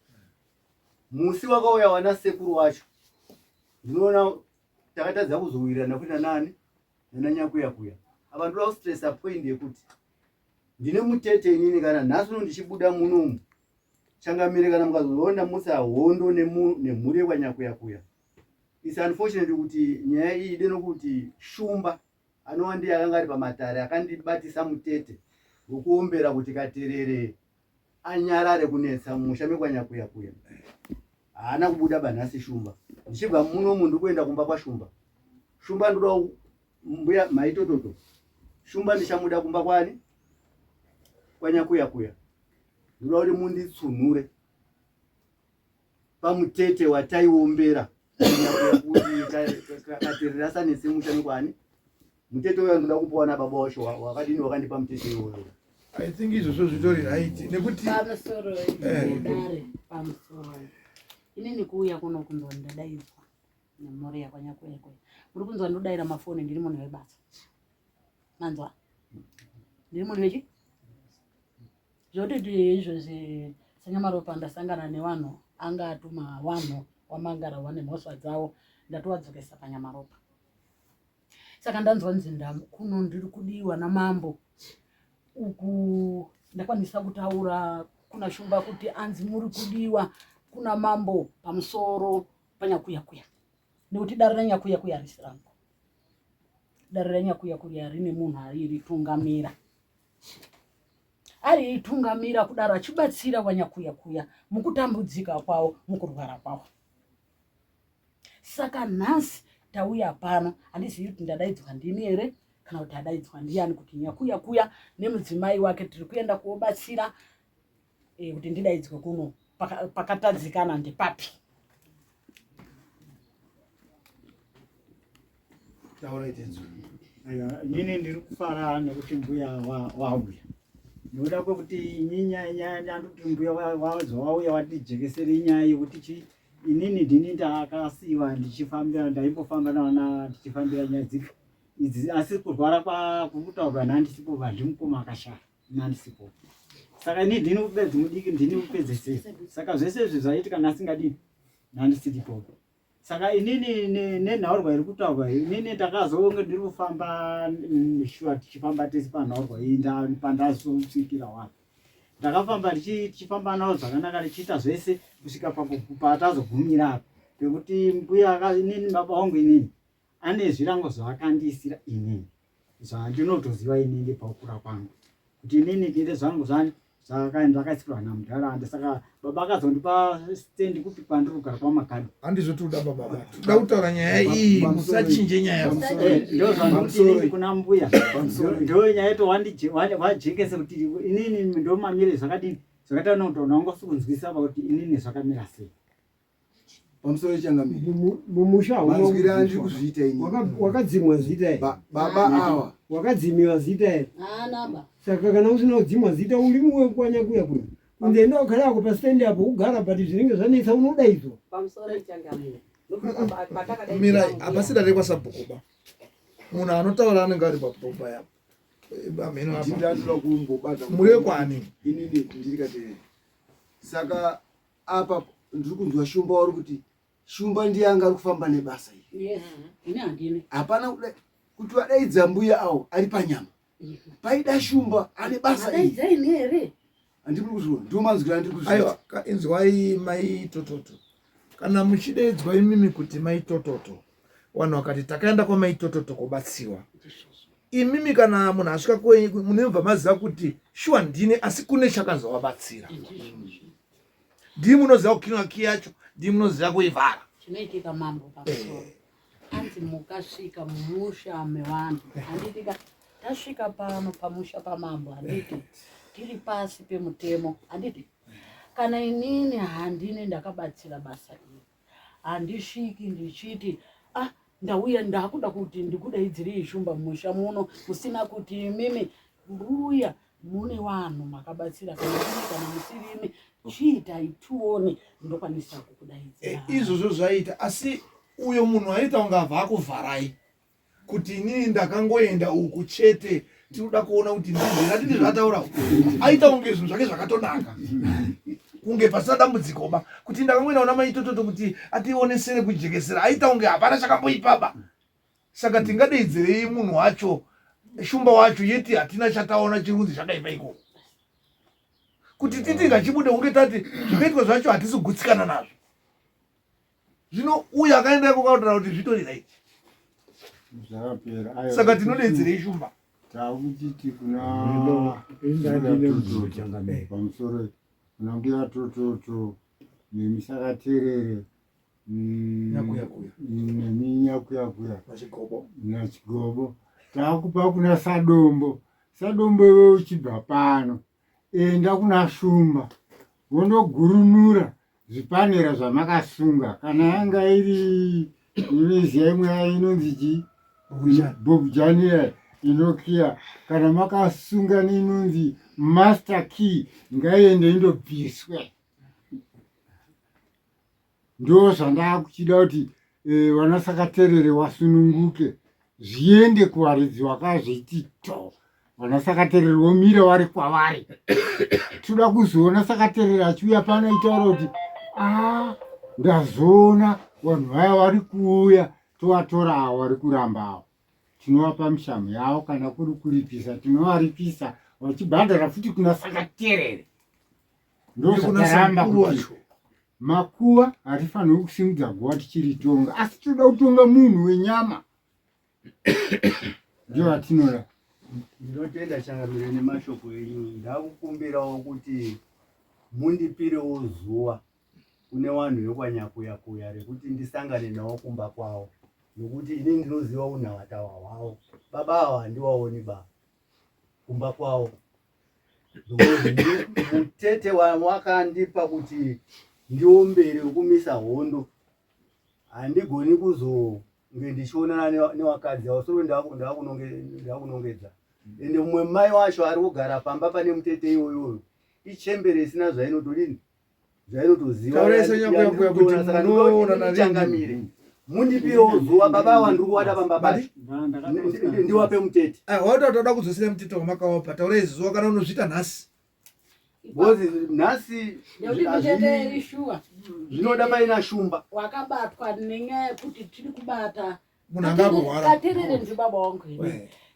musi wakauya wana sekuru wacho ndinoona takatadza kuzowirirana kuita nani nananyakuyakuya apa ndoda kustressa point yekuti ndine mutete inini kana nhasi uno ndichibuda munomu changamire kana mukazoona musa hondo nemhuri yekwanyakuyakuya is unfortunate kuti nyaya iyi ide nokuti Shumba anova ndiye akanga ari pamatare akandibatisa mutete wekuombera kuti Katerere anyarare kunetsa mumusha mekwanyakuyakuya haana kubuda banhasi Shumba ndichibva munomu ndikuenda kumba kwaShumba Shumba ndoda mbuya maitototo Shumba ndichamuda kumba kwani kwanyakuyakuya ndoda kuti munditsunhure pamutete wataiombera Katerere asanetse musha mekwani mutete uyo ndoda kupiwa nababa wacho wakadini wakandipa mutete iwoyo I think izvozvo zvitori right nekuti pamusoro inini kuuya kuno kunzwa ndadaidzwa nemhuri yakwanyakuyakuya muri kunzwa ndodaira mafoni ndiri munhu webasa manzwa ndiri munhu wechi zvototi izvozvi Sanyamaropa ndasangana nevanhu anga atuma vanhu wamangara wane mhosva dzavo ndatovadzokesa paNyamaropa saka ndanzwa nzinda kuno ndiri kudiwa namambo uku ndakwanisa kutaura kuna Shumba kuti anzi muri kudiwa kuna mambo pamusoro panyakuyakuya nekuti dare ranyakuyakuya risirangu dare ranyakuyakuya rine munhu ariritungamira aritungamira kudaro achibatsira wanyakuyakuya mukutambudzika kwavo mukurwara kwavo saka nhasi tauya pano handizivi kuti ndadaidzwa ndini here kana kuti adaidzwa ndiani kuti nyakuyakuya nemudzimai wake tiri kuenda kuobatsira kuti ndidaidzwe kuno pakatadzikana ndepapi inini ndiri kufara nekuti mbuya wauya ndoda kwekuti nyanyandoti mbuya wauya watijekesere nyaya yekuti inini ndini ndakasiiwa ndichifambira ndaimbofamba navana ndichifambira nyaya idzi asi kurwara kukutaurwa nhandisipo vandimukoma akashara nhandisipo saka ini ndini kupedza mudiki ndini kupedzesesa saka zvese izvi zvaitika nasingadini nhandisiripo saka inini nenhaurwa iri kutaurwa inini ndakazonge ndiri kufamba shuwa tichifamba tese panhaurwa iyi pandazosvikira wani ndakafamba tichifamba navo zvakanaka tichiita zvese kusvika patazogumira apa pekuti mbuya inini baba vangu inini ane zvirango zvakandisira inini zvandinotoziva inini pakukura kwangu kuti inini ndine zvangu saka ndakaisikirwa namunharaunda saka baba akazondipa stendi kuti kwandiri kugara pamakadhi handizotuda baba toda kutaura nyaya iyi musachinje nyaya ndo zvanoti inini kuna mbuya ndo nyaya yeto wajekese kuti inini ndo mamire zvakadini zvakaita nokuti unongosukunzwisa kuti inini zvakamira sei pamusoro changamire mumusha mazwira andi kuzviita ini wakadzimwa zita baba awa wakadzimiwa zita namba saka kana usina kudzimwa zita ulimuwe kwanya kuya kuya undenda ukhala ako pa stand apo ugara but zvinenge zvanetsa unodaidzwa pamusoro changamire mira apasida rekwa sabhukuba munhu anotaura anenge ari papuropa yapo ameno ndindatula kumbobata mure kwani inini ndirikati saka apa ndiri kunzwa shumba wari kuti shumba ndiye anga ari kufamba nebasa iri yes ine handine hapana kuti wadaidza mbuya awo ari panyama paida shumba ane basa iri adaidzaini here handiri kuzviona ndo mazwira andiri kuzviita aiwa inzwai maitototo kana muchidaidzwa imimi kuti maitototo vanhu vakati takaenda kwamaitototo kobatsiwa imimi kana munhu asvika munemva maziva kuti shuwa ndine asi kune chakazovabatsira ndii munoziva kukinwa ki yacho ndii munoziva kuivhara chinoitika mambo pamusoro anzi mukasvika mumusha mevanhu handitika tasvika pano pamusha pamambo handiti tiri pasi pemutemo handiti kana inini handine ndakabatsira basa iri handisviki ndichiti ndauya ndakuda kuti ndikudaidzirei shumba mumusha muno musina kuti mimi mbuya mune vanhu makabatsira kana musirimi chiitai tione ndokwanisa kukudaidzira izvozvo zvaita asi uyo munhu aita unga abva akuvharai kuti inini ndakangoenda uku chete tinoda kuona kuti ndizveratini zvataura aita unge zvinhu zvake zvakatonaka kunge pasina dambudzikoba kuti ndakangoenda una maitototo kuti ationesere kujekesera aita unge hapana chakamboipaba saka tingadaidzirei munhu wacho shumba wacho yeti hatina chataona chirunzi zvakaipa ikoko kuti titi ngachibude unge tati zvakaitwa zvacho hatisi kugutsikana nazvo zvino uyu akaenda kokautaura kuti zvitori right zvakapera saka tinodaidzirei shumba takuchiti kuna pamusoro kuna mbuya tototo nemisakaterere neminyakuyakuya nachigobo takupa kuna sadombo iwe uchibva pano enda kuna shumba wondogurunura zvipanera zvamakasunga kana yanga iri inoziya imwe inonzi bobjani inokia kana makasunga inonzi master key ngaiende indobviswe ndo zvandakuchida kuti vanasakaterere wasununguke zviende kuvaridzi wakazviti to vanasakaterere womira vari kwavari toda kuzoona sakaterere achiuya pano itaura kuti ndazoona vanhu vaya vari kuuya tovatora avo vari kuramba avo tinovapa mishamu yavo kana kuri kuripisa tinovaripisa vachibhadhara futi kuna sakaterere ndozvakaramba kuti makuva hatifaniri kusimudza guva tichiritonga asi toda kutonga munhu wenyama ndio vatinoda ndinotenda Changamire nemashoko enyu ndakukumbirawo kuti mundipirewo zuva kune vanhu vekwanyakuyakuya rekuti ndisangane navo kumba kwavo nokuti ini ndinoziva unhavatawa hwavo baba ava handiwaoni baba kumba kwavo mutete wakandipa kuti ndiombere wekumisa hondo handigoni kuzonge ndichionana nevakadzi avo soro ndakunongedza ende mumwe mai wacho ari kugara pamba pane mutete iyoyoyo ichembere isina zvainotodini zvainotoziva mundipirewo zuva baba ava ndiri kuwada pamba pacho ndiwape mutete watoda kudzosera mutete wamakawapa taura izi zuva kana unozvita nhasi bozi nhasi mutete ishuwa zvinoda paina shumba wakabatwa nenyaya yekuti tiri kubata munhu angakurwara katerere ndibaba wangu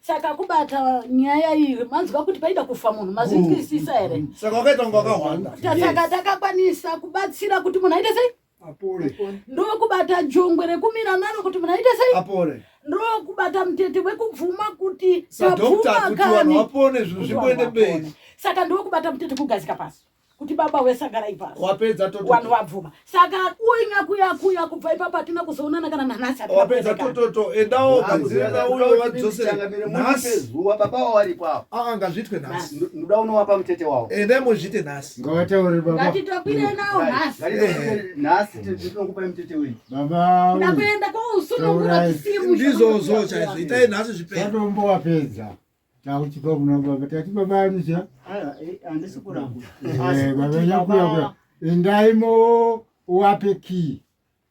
saka kubata nyaya iyi manzwa kuti paida kufa munhu mazvinzwisisa here saka wakaita kunge wakahwanda saka takakwanisa kubatsira kuti munhu aite sei apore ndokubata jongwe rekumira naro kuti munhu aite sei apore ndokubata mutete wekubvuma kuti sadokta kuti vanhu vapone zvinhu zvimboende mberi Saka ndokubata mtete kugazika pasi. Kuti baba wesagara ipasi. Wapedza toto. Wanu wabvuma. Saka kuya kubva ipapa tina kuzoonana kana nanasi. Wapedza toto endawo kadzira uyo wadzosera. Nasi zuwa baba wali kwao. Ngazvitwe nasi. Ndoda unowapa mtete wao. Endemo zvite nasi. Ngawataure baba. Ngatitopire nawo nasi. Nasi tinokupa mtete wewe. Baba. Ndakuenda kwa usuno kuna kisimu. Ndizo chaizo. Itai nasi zvipenda. Satombo wapedza. Takuchipa kuna baba. Tati baba anisha. Andisi kuramba. Baba nyakuya. Endaimo uwape ki.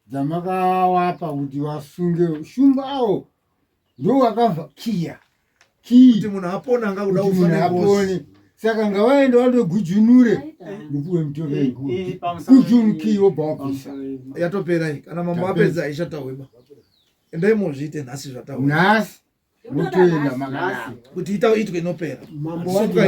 Dzamaka wapa kuti wasunge shumbawo. Ndo wakava kia. Kuti munhu apona anga kuda kufana apone. Saka ngawaenda wandogujunure. Ndikuwe mtove. Kujunki wobhabisa. Yatopera iyi. Kana mambo apedza aishataweba. Endaimo zvite nasi zvataura. Nasi. Mutoenda makanaka. Kuti itwe inopera. Mambo wati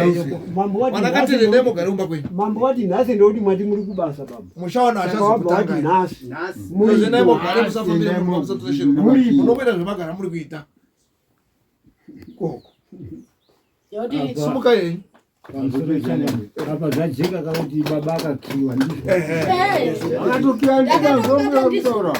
wanakatele ndemo garumba kwenyu. Mambo wati nasi ndoti mwati muri kubasa baba. Mushaona achazokutanga nasi. Muri ndemo gare musafambira muri musatosheruka. Munokwenda zvemagara muri kuita. Koko. Yodi sumuka yeye. Baba zvajeka kakuti baba akakiwa ndizvo. Akatokiwa ndika zombe mtora.